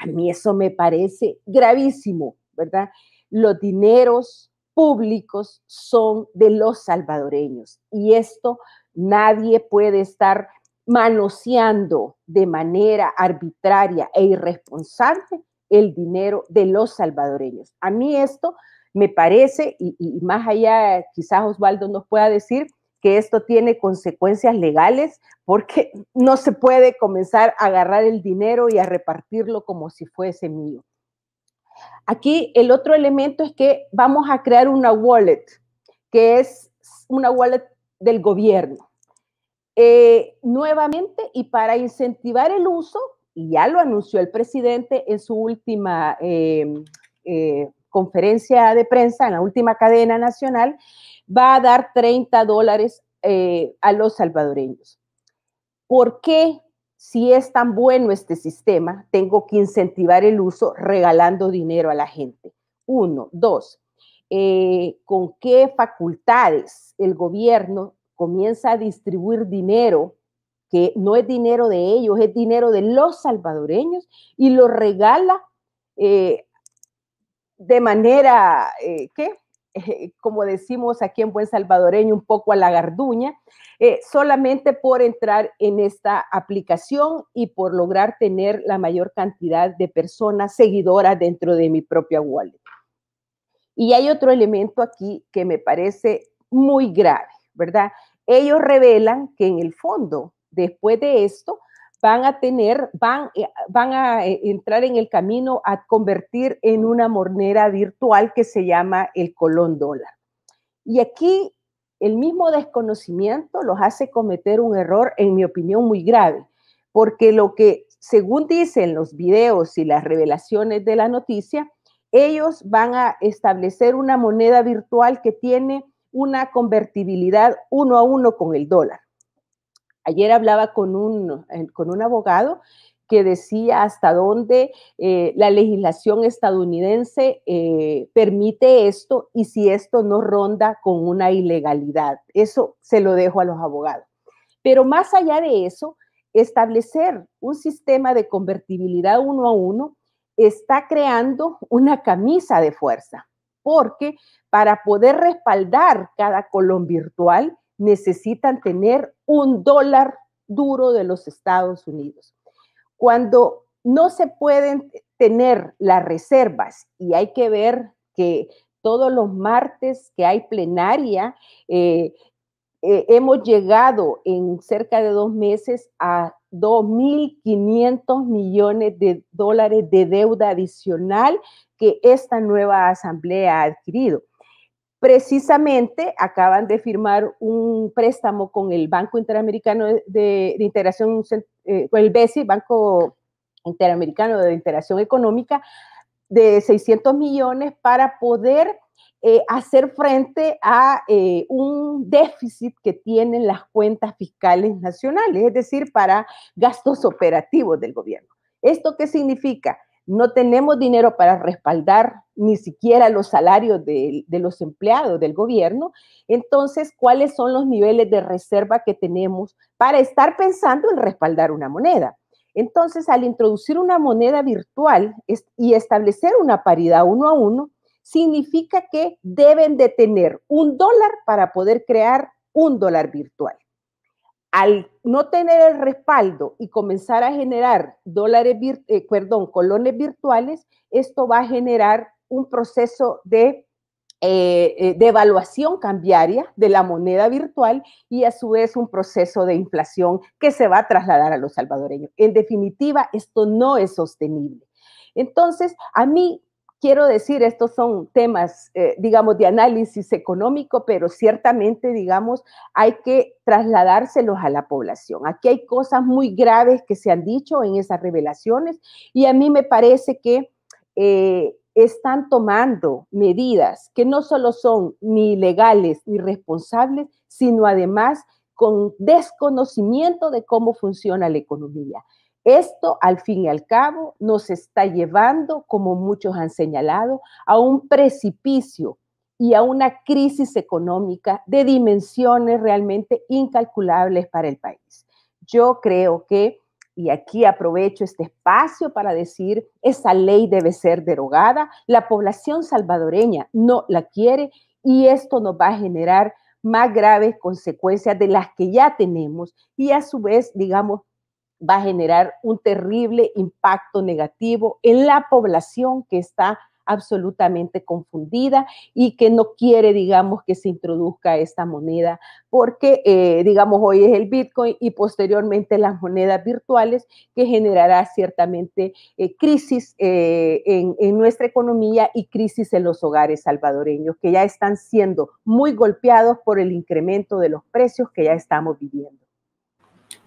A mí eso me parece gravísimo, ¿verdad? Los dineros públicos son de los salvadoreños y esto nadie puede estar manoseando de manera arbitraria e irresponsable el dinero de los salvadoreños. A mí esto me parece, y más allá quizás Osvaldo nos pueda decir, que esto tiene consecuencias legales porque no se puede comenzar a agarrar el dinero y a repartirlo como si fuese mío. Aquí el otro elemento es que vamos a crear una wallet, que es una wallet del gobierno. Nuevamente, y para incentivar el uso, y ya lo anunció el presidente en su última conferencia de prensa, en la última cadena nacional, va a dar $30 a los salvadoreños. ¿Por qué, si es tan bueno este sistema, tengo que incentivar el uso regalando dinero a la gente? Uno. Dos, ¿con qué facultades el gobierno comienza a distribuir dinero que no es dinero de ellos, es dinero de los salvadoreños, y lo regala de manera, como decimos aquí en buen salvadoreño, un poco a la garduña, solamente por entrar en esta aplicación y por lograr tener la mayor cantidad de personas seguidoras dentro de mi propia wallet. Y hay otro elemento aquí que me parece muy grave, ¿verdad? Ellos revelan que en el fondo, después de esto, van a entrar en el camino a convertir en una moneda virtual que se llama el colón dólar. Y aquí el mismo desconocimiento los hace cometer un error, en mi opinión, muy grave, porque lo que, según dicen los videos y las revelaciones de la noticia, ellos van a establecer una moneda virtual que tiene una convertibilidad 1 a 1 con el dólar. Ayer hablaba con un abogado que decía hasta dónde la legislación estadounidense permite esto y si esto no ronda con una ilegalidad. Eso se lo dejo a los abogados. Pero más allá de eso, establecer un sistema de convertibilidad 1 a 1 está creando una camisa de fuerza, porque para poder respaldar cada colón virtual necesitan tener un dólar duro de los Estados Unidos. Cuando no se pueden tener las reservas, y hay que ver que todos los martes que hay plenaria, hemos llegado en cerca de 2 meses a 2.500 millones de dólares de deuda adicional que esta nueva asamblea ha adquirido. Precisamente acaban de firmar un préstamo con el Banco Interamericano de Integración, con el BESI, Banco Interamericano de Integración Económica, de 600 millones para poder hacer frente a un déficit que tienen las cuentas fiscales nacionales, es decir, para gastos operativos del gobierno. ¿Esto qué significa? No tenemos dinero para respaldar ni siquiera los salarios de los empleados del gobierno. Entonces, ¿cuáles son los niveles de reserva que tenemos para estar pensando en respaldar una moneda? Entonces, al introducir una moneda virtual y establecer una paridad 1 a 1, significa que deben de tener $1 para poder crear un dólar virtual. Al no tener el respaldo y comenzar a generar colones virtuales, esto va a generar un proceso de devaluación cambiaria de la moneda virtual y a su vez un proceso de inflación que se va a trasladar a los salvadoreños. En definitiva, esto no es sostenible. Entonces, a mí, quiero decir, estos son temas, digamos, de análisis económico, pero ciertamente, digamos, hay que trasladárselos a la población. Aquí hay cosas muy graves que se han dicho en esas revelaciones y a mí me parece que están tomando medidas que no solo son ni legales ni responsables, sino además con desconocimiento de cómo funciona la economía. Esto, al fin y al cabo, nos está llevando, como muchos han señalado, a un precipicio y a una crisis económica de dimensiones realmente incalculables para el país. Yo creo que, y aquí aprovecho este espacio para decir, esa ley debe ser derogada, la población salvadoreña no la quiere y esto nos va a generar más graves consecuencias de las que ya tenemos y a su vez, digamos, va a generar un terrible impacto negativo en la población que está absolutamente confundida y que no quiere, digamos, que se introduzca esta moneda porque, digamos, hoy es el Bitcoin y posteriormente las monedas virtuales que generará ciertamente crisis en nuestra economía y crisis en los hogares salvadoreños que ya están siendo muy golpeados por el incremento de los precios que ya estamos viviendo.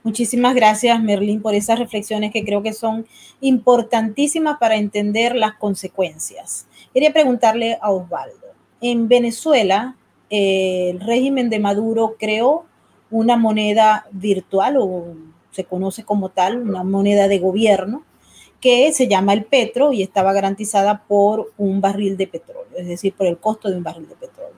Muchísimas gracias, Merlín, por esas reflexiones que creo que son importantísimas para entender las consecuencias. Quería preguntarle a Osvaldo, en Venezuela, el régimen de Maduro creó una moneda virtual, o se conoce como tal, una moneda de gobierno, que se llama el petro y estaba garantizada por un barril de petróleo, es decir, por el costo de un barril de petróleo.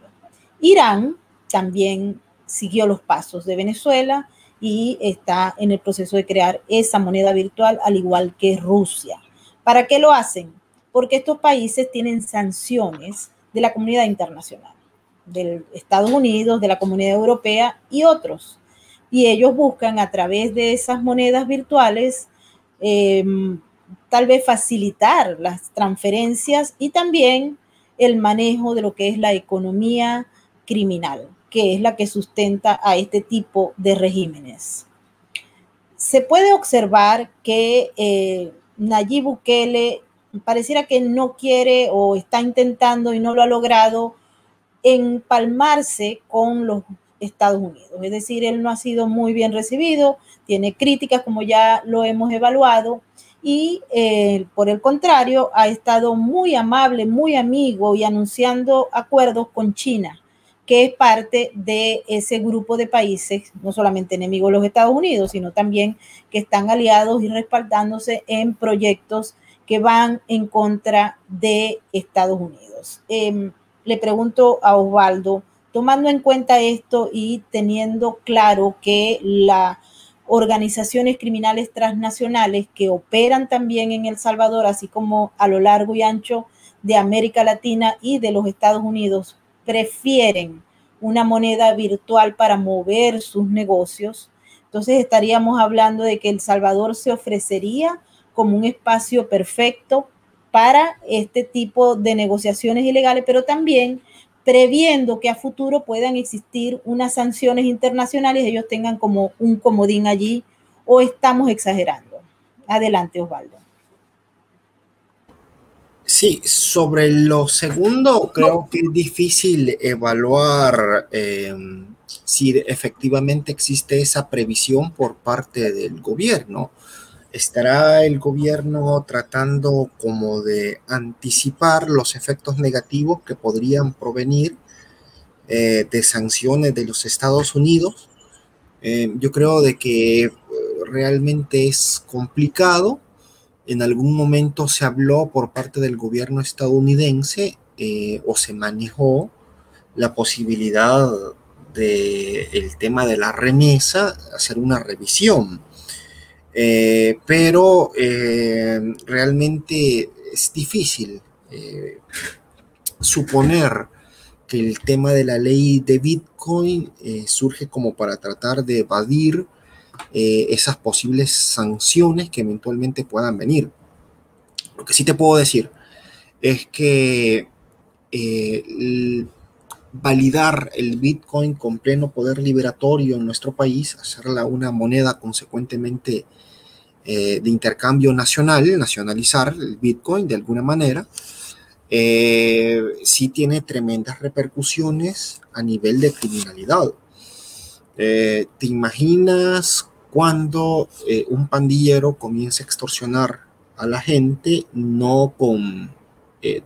Irán también siguió los pasos de Venezuela y está en el proceso de crear esa moneda virtual, al igual que Rusia. ¿Para qué lo hacen? Porque estos países tienen sanciones de la comunidad internacional, de Estados Unidos, de la Comunidad Europea y otros. Y ellos buscan a través de esas monedas virtuales tal vez facilitar las transferencias y también el manejo de lo que es la economía criminal, que es la que sustenta a este tipo de regímenes. Se puede observar que Nayib Bukele pareciera que no quiere o está intentando y no lo ha logrado empalmarse con los Estados Unidos. Es decir, él no ha sido muy bien recibido, tiene críticas como ya lo hemos evaluado y por el contrario ha estado muy amable, muy amigo y anunciando acuerdos con China, que es parte de ese grupo de países, no solamente enemigos de los Estados Unidos, sino también que están aliados y respaldándose en proyectos que van en contra de Estados Unidos. Le pregunto a Osvaldo, tomando en cuenta esto y teniendo claro que las organizaciones criminales transnacionales que operan también en El Salvador, así como a lo largo y ancho de América Latina y de los Estados Unidos, prefieren una moneda virtual para mover sus negocios, entonces estaríamos hablando de que El Salvador se ofrecería como un espacio perfecto para este tipo de negociaciones ilegales, pero también previendo que a futuro puedan existir unas sanciones internacionales, ellos tengan como un comodín allí, o estamos exagerando. Adelante, Osvaldo. Sí, sobre lo segundo, creo que es difícil evaluar si efectivamente existe esa previsión por parte del gobierno. ¿Estará el gobierno tratando como de anticipar los efectos negativos que podrían provenir de sanciones de los Estados Unidos? Yo creo de que realmente es complicado. En algún momento se habló por parte del gobierno estadounidense o se manejó la posibilidad del tema de la remesa, hacer una revisión. Pero realmente es difícil suponer que el tema de la ley de Bitcoin surge como para tratar de evadir esas posibles sanciones que eventualmente puedan venir. Lo que sí te puedo decir es que validar el Bitcoin con pleno poder liberatorio en nuestro país, hacerla una moneda consecuentemente de intercambio nacional, nacionalizar el Bitcoin de alguna manera, sí tiene tremendas repercusiones a nivel de criminalidad. ¿Te imaginas cuando un pandillero comienza a extorsionar a la gente no con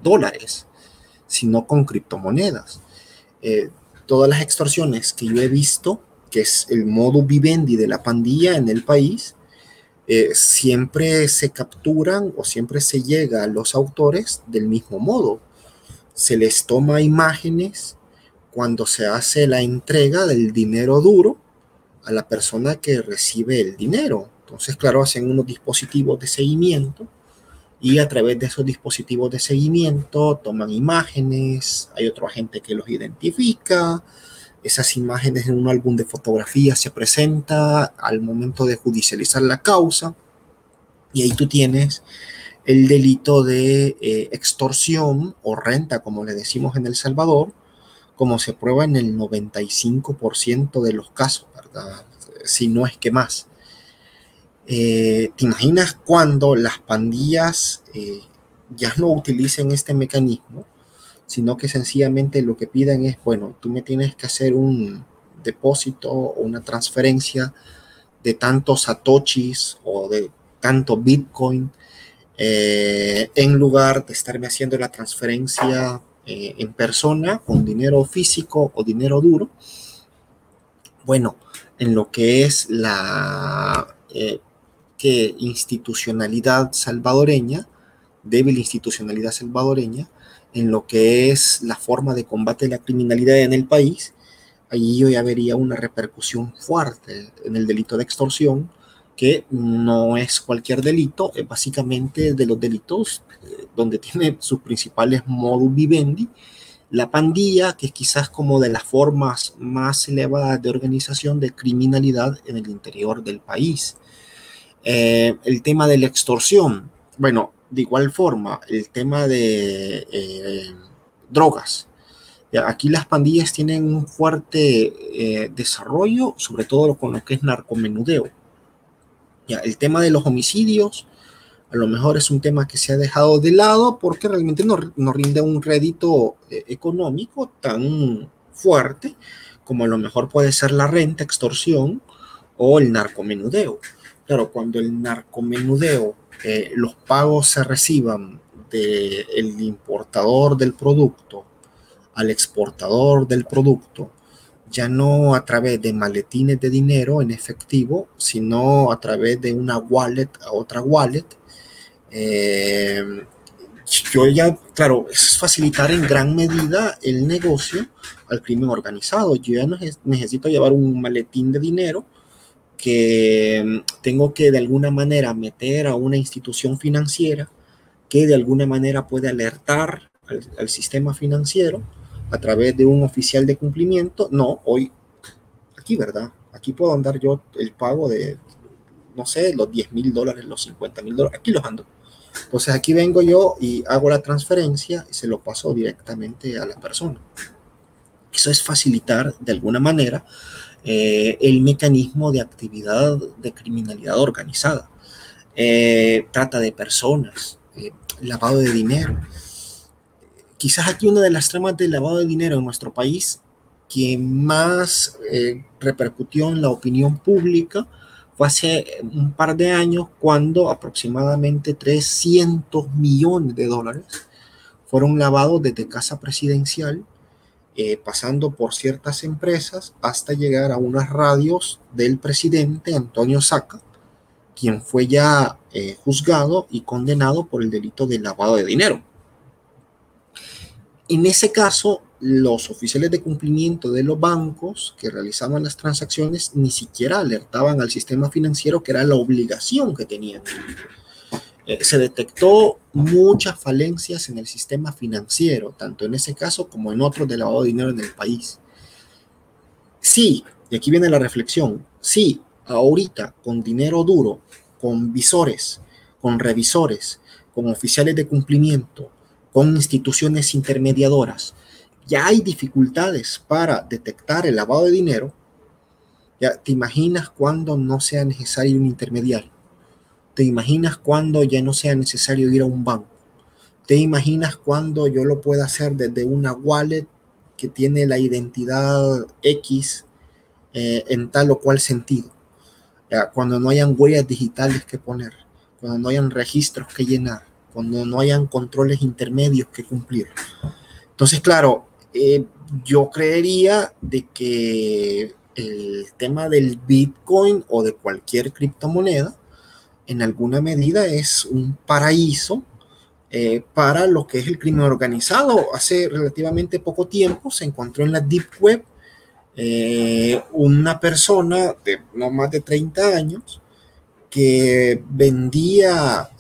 dólares, sino con criptomonedas? Todas las extorsiones que yo he visto, que es el modus vivendi de la pandilla en el país, siempre se capturan o siempre se llega a los autores del mismo modo. Se les toma imágenes cuando se hace la entrega del dinero duro a la persona que recibe el dinero. Entonces, claro, hacen unos dispositivos de seguimiento y a través de esos dispositivos de seguimiento toman imágenes, hay otro agente que los identifica, esas imágenes en un álbum de fotografías se presenta al momento de judicializar la causa y ahí tú tienes el delito de extorsión o renta, como le decimos en El Salvador, como se prueba en el 95% de los casos, ¿verdad? Si no es que más. ¿Te imaginas cuando las pandillas ya no utilicen este mecanismo, sino que sencillamente lo que piden es, bueno, tú me tienes que hacer un depósito o una transferencia de tantos satoshis o de tanto Bitcoin, en lugar de estarme haciendo la transferencia en persona con dinero físico o dinero duro. Bueno, en lo que es la institucionalidad salvadoreña, débil institucionalidad salvadoreña, en lo que es la forma de combate a la criminalidad en el país, allí yo ya vería una repercusión fuerte en el delito de extorsión, que no es cualquier delito, es básicamente de los delitos donde tiene sus principales modus vivendi la pandilla, que es quizás como de las formas más elevadas de organización de criminalidad en el interior del país. El tema de la extorsión, bueno, de igual forma, el tema de drogas. Aquí las pandillas tienen un fuerte desarrollo, sobre todo con lo que es narcomenudeo. El tema de los homicidios, a lo mejor es un tema que se ha dejado de lado porque realmente no rinde un rédito económico tan fuerte como a lo mejor puede ser la renta, extorsión o el narcomenudeo. Claro, cuando el narcomenudeo, los pagos se reciban del importador del producto al exportador del producto, ya no a través de maletines de dinero en efectivo, sino a través de una wallet a otra wallet, yo ya, claro, es facilitar en gran medida el negocio al crimen organizado. Yo ya no necesito llevar un maletín de dinero que tengo que de alguna manera meter a una institución financiera que de alguna manera puede alertar al sistema financiero a través de un oficial de cumplimiento. No, hoy, aquí, ¿verdad? Aquí puedo andar yo el pago de, no sé, los $10,000, los $50,000, aquí los ando. Entonces aquí vengo yo y hago la transferencia y se lo paso directamente a la persona. Eso es facilitar de alguna manera el mecanismo de actividad de criminalidad organizada. Trata de personas, lavado de dinero. Quizás aquí una de las tramas del lavado de dinero en nuestro país que más repercutió en la opinión pública fue hace un par de años, cuando aproximadamente $300 millones fueron lavados desde Casa Presidencial, pasando por ciertas empresas hasta llegar a unas radios del presidente Antonio Saca, quien fue ya juzgado y condenado por el delito de lavado de dinero. En ese caso, los oficiales de cumplimiento de los bancos que realizaban las transacciones ni siquiera alertaban al sistema financiero, que era la obligación que tenían. Se detectó muchas falencias en el sistema financiero, tanto en ese caso como en otros de lavado de dinero en el país. Sí, y aquí viene la reflexión, sí, ahorita con dinero duro, con visores, con revisores, con oficiales de cumplimiento, con instituciones intermediadoras, ya hay dificultades para detectar el lavado de dinero. Ya te imaginas cuando no sea necesario un intermediario. Te imaginas cuando ya no sea necesario ir a un banco. Te imaginas cuando yo lo pueda hacer desde una wallet que tiene la identidad X en tal o cual sentido. Ya, cuando no hayan huellas digitales que poner, cuando no hayan registros que llenar, cuando no hayan controles intermedios que cumplir. Entonces, claro, yo creería de que el tema del Bitcoin o de cualquier criptomoneda en alguna medida es un paraíso para lo que es el crimen organizado. Hace relativamente poco tiempo se encontró en la Deep Web una persona de no más de 30 años que vendía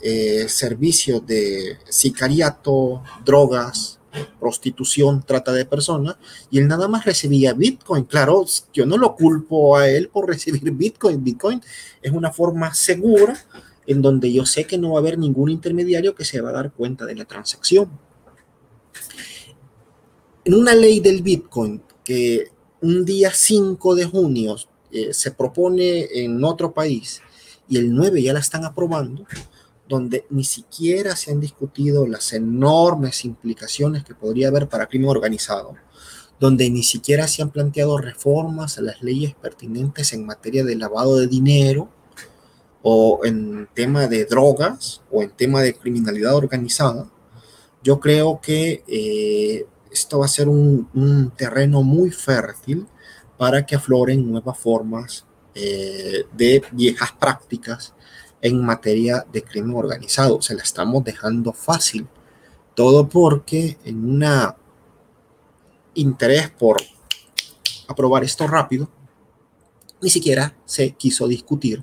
servicios de sicariato, drogas, prostitución, trata de personas, y él nada más recibía Bitcoin. Claro, yo no lo culpo a él por recibir Bitcoin. Bitcoin es una forma segura en donde yo sé que no va a haber ningún intermediario que se va a dar cuenta de la transacción. En una ley del Bitcoin que un día 5 de junio se propone en otro país y el 9 ya la están aprobando, donde ni siquiera se han discutido las enormes implicaciones que podría haber para crimen organizado, donde ni siquiera se han planteado reformas a las leyes pertinentes en materia de lavado de dinero, o en tema de drogas, o en tema de criminalidad organizada. Yo creo que esto va a ser un terreno muy fértil para que afloren nuevas formas de viejas prácticas en materia de crimen organizado. Se la estamos dejando fácil, todo porque en un interés por aprobar esto rápido, ni siquiera se quiso discutir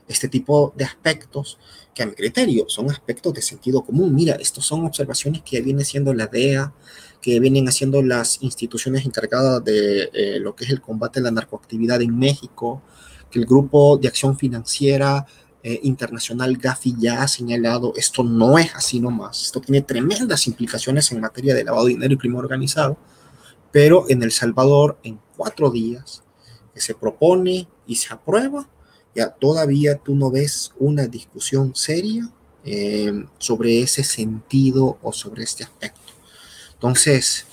este tipo de aspectos que a mi criterio son aspectos de sentido común. Mira, estos son observaciones que viene haciendo la DEA, que vienen haciendo las instituciones encargadas de lo que es el combate a la narcoactividad en México, que el Grupo de Acción Financiera Internacional Gafi ya ha señalado. Esto no es así nomás, esto tiene tremendas implicaciones en materia de lavado de dinero y crimen organizado, pero en El Salvador, en 4 días que se propone y se aprueba, ya todavía tú no ves una discusión seria sobre ese sentido o sobre este aspecto. Entonces,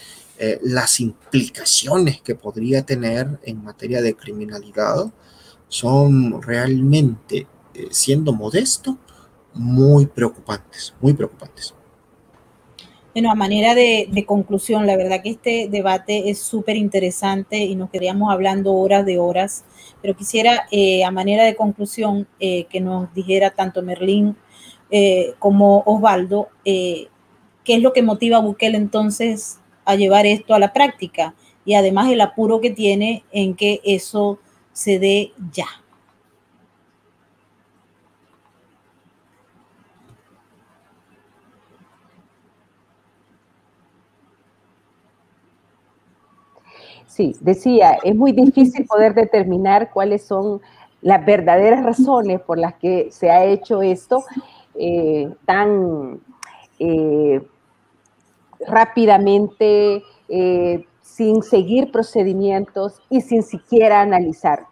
las implicaciones que podría tener en materia de criminalidad son realmente, siendo modesto, muy preocupantes, muy preocupantes. Bueno, a manera de conclusión, la verdad que este debate es súper interesante y nos quedaríamos hablando horas de horas, pero quisiera a manera de conclusión que nos dijera tanto Merlín como Osvaldo qué es lo que motiva a Bukele entonces a llevar esto a la práctica y además el apuro que tiene en que eso se dé ya. Sí, decía, es muy difícil poder determinar cuáles son las verdaderas razones por las que se ha hecho esto tan rápidamente, sin seguir procedimientos y sin siquiera analizar.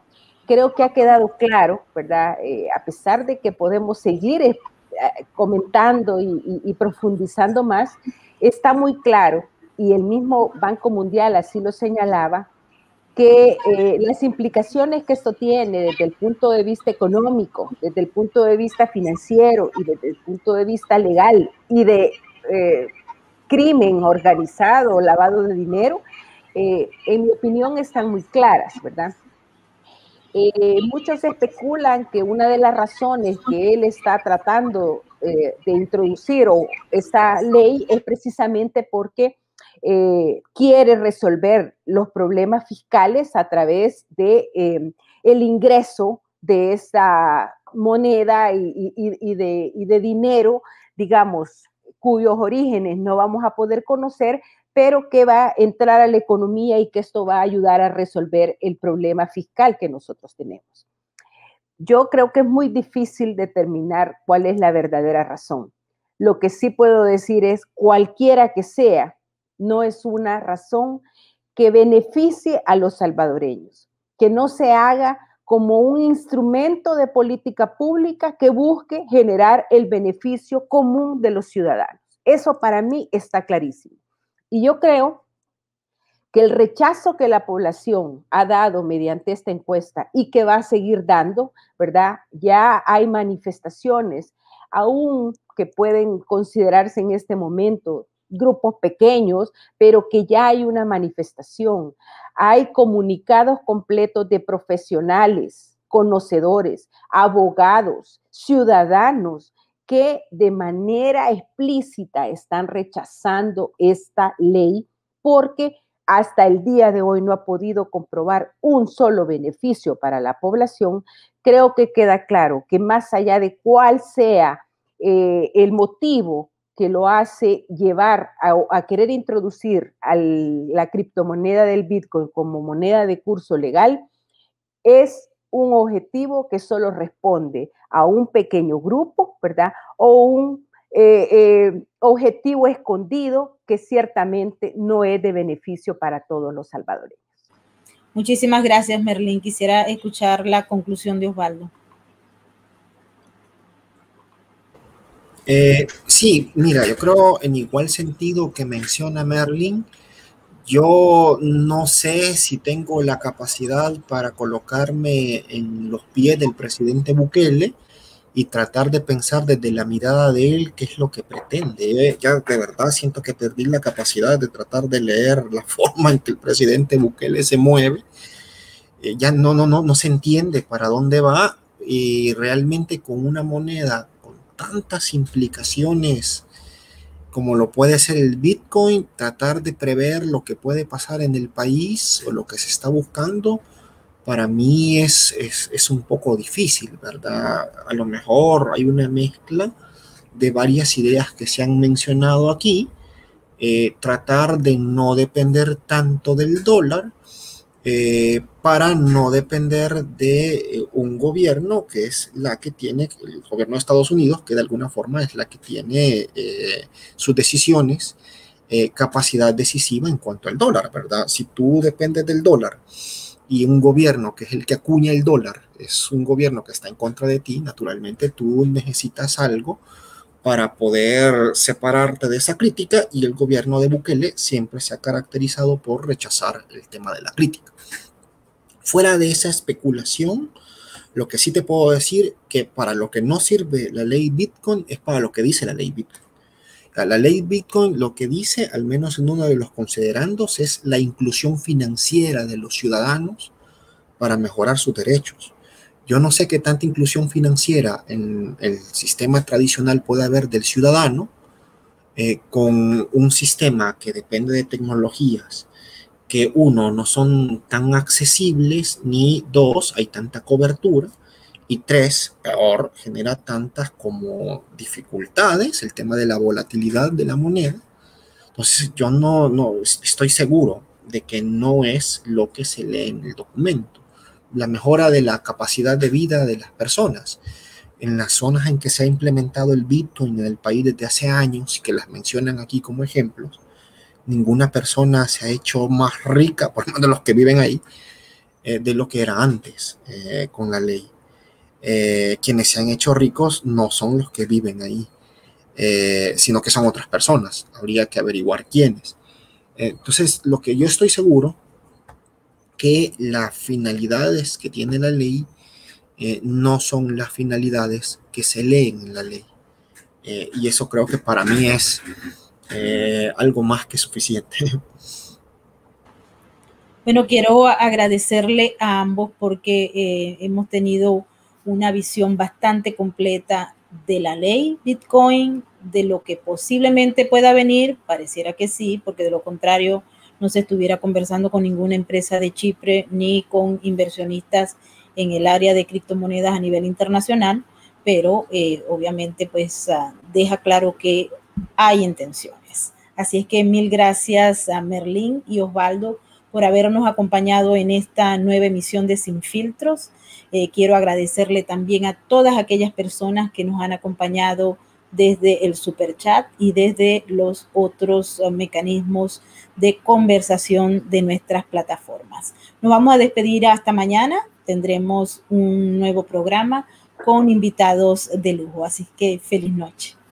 Creo que ha quedado claro, ¿verdad? A pesar de que podemos seguir comentando y profundizando más, está muy claro, y el mismo Banco Mundial así lo señalaba, que las implicaciones que esto tiene desde el punto de vista económico, desde el punto de vista financiero y desde el punto de vista legal y de crimen organizado, lavado de dinero, en mi opinión están muy claras, ¿verdad? Muchos especulan que una de las razones que él está tratando de introducir esta ley es precisamente porque quiere resolver los problemas fiscales a través de el ingreso de esta moneda y de dinero, digamos, cuyos orígenes no vamos a poder conocer, pero que va a entrar a la economía y que esto va a ayudar a resolver el problema fiscal que nosotros tenemos. Yo creo que es muy difícil determinar cuál es la verdadera razón. Lo que sí puedo decir es, cualquiera que sea, no es una razón que beneficie a los salvadoreños, que no se haga como un instrumento de política pública que busque generar el beneficio común de los ciudadanos. Eso para mí está clarísimo. Y yo creo que el rechazo que la población ha dado mediante esta encuesta y que va a seguir dando, ¿verdad? Ya hay manifestaciones, aún que pueden considerarse en este momento grupos pequeños, pero que ya hay una manifestación. Hay comunicados completos de profesionales, conocedores, abogados, ciudadanos, que de manera explícita están rechazando esta ley porque hasta el día de hoy no ha podido comprobar un solo beneficio para la población. Creo que queda claro que más allá de cuál sea el motivo que lo hace llevar a querer introducir la criptomoneda del Bitcoin como moneda de curso legal, es un objetivo que solo responde a un pequeño grupo, ¿verdad? O un objetivo escondido que ciertamente no es de beneficio para todos los salvadoreños. Muchísimas gracias, Merlín. Quisiera escuchar la conclusión de Osvaldo. Sí, mira, yo creo en igual sentido que menciona Merlin, Yo no sé si tengo la capacidad para colocarme en los pies del presidente Bukele y tratar de pensar desde la mirada de él qué es lo que pretende. Ya de verdad siento que perdí la capacidad de tratar de leer la forma en que el presidente Bukele se mueve. Ya no se entiende para dónde va, y realmente con una moneda con tantas implicaciones como lo puede ser el Bitcoin, tratar de prever lo que puede pasar en el país o lo que se está buscando, para mí es un poco difícil, ¿verdad? A lo mejor hay una mezcla de varias ideas que se han mencionado aquí, tratar de no depender tanto del dólar, para no depender de un gobierno que es la que tiene, el gobierno de Estados Unidos, que de alguna forma es la que tiene sus decisiones, capacidad decisiva en cuanto al dólar, ¿verdad? Si tú dependes del dólar y un gobierno que es el que acuña el dólar es un gobierno que está en contra de ti, naturalmente tú necesitas algo para poder separarte de esa crítica, y el gobierno de Bukele siempre se ha caracterizado por rechazar el tema de la crítica. Fuera de esa especulación, lo que sí te puedo decir que para lo que no sirve la ley Bitcoin es para lo que dice la ley Bitcoin. La ley Bitcoin lo que dice, al menos en uno de los considerandos, es la inclusión financiera de los ciudadanos para mejorar sus derechos. Yo no sé qué tanta inclusión financiera en el sistema tradicional puede haber del ciudadano, con un sistema que depende de tecnologías que, uno, no son tan accesibles, ni dos, hay tanta cobertura, y tres, peor, genera tantas como dificultades, el tema de la volatilidad de la moneda. Entonces yo no estoy seguro de que no es lo que se lee en el documento. La mejora de la capacidad de vida de las personas. En las zonas en que se ha implementado el Bitcoin en el país desde hace años, y que las mencionan aquí como ejemplos, ninguna persona se ha hecho más rica, por lo menos de los que viven ahí, de lo que era antes con la ley. Quienes se han hecho ricos no son los que viven ahí, sino que son otras personas. Habría que averiguar quiénes. Entonces, lo que yo estoy seguro, que las finalidades que tiene la ley no son las finalidades que se leen en la ley. Y eso creo que para mí es algo más que suficiente. Bueno, quiero agradecerle a ambos porque hemos tenido una visión bastante completa de la ley Bitcoin, de lo que posiblemente pueda venir. Pareciera que sí, porque de lo contrario no se estuviera conversando con ninguna empresa de Chipre ni con inversionistas en el área de criptomonedas a nivel internacional, pero obviamente pues deja claro que hay intenciones. Así es que mil gracias a Merlín y Osvaldo por habernos acompañado en esta nueva emisión de Sin Filtros. Quiero agradecerle también a todas aquellas personas que nos han acompañado desde el super chat y desde los otros mecanismos de conversación de nuestras plataformas. Nos vamos a despedir hasta mañana. Tendremos un nuevo programa con invitados de lujo. Así que feliz noche.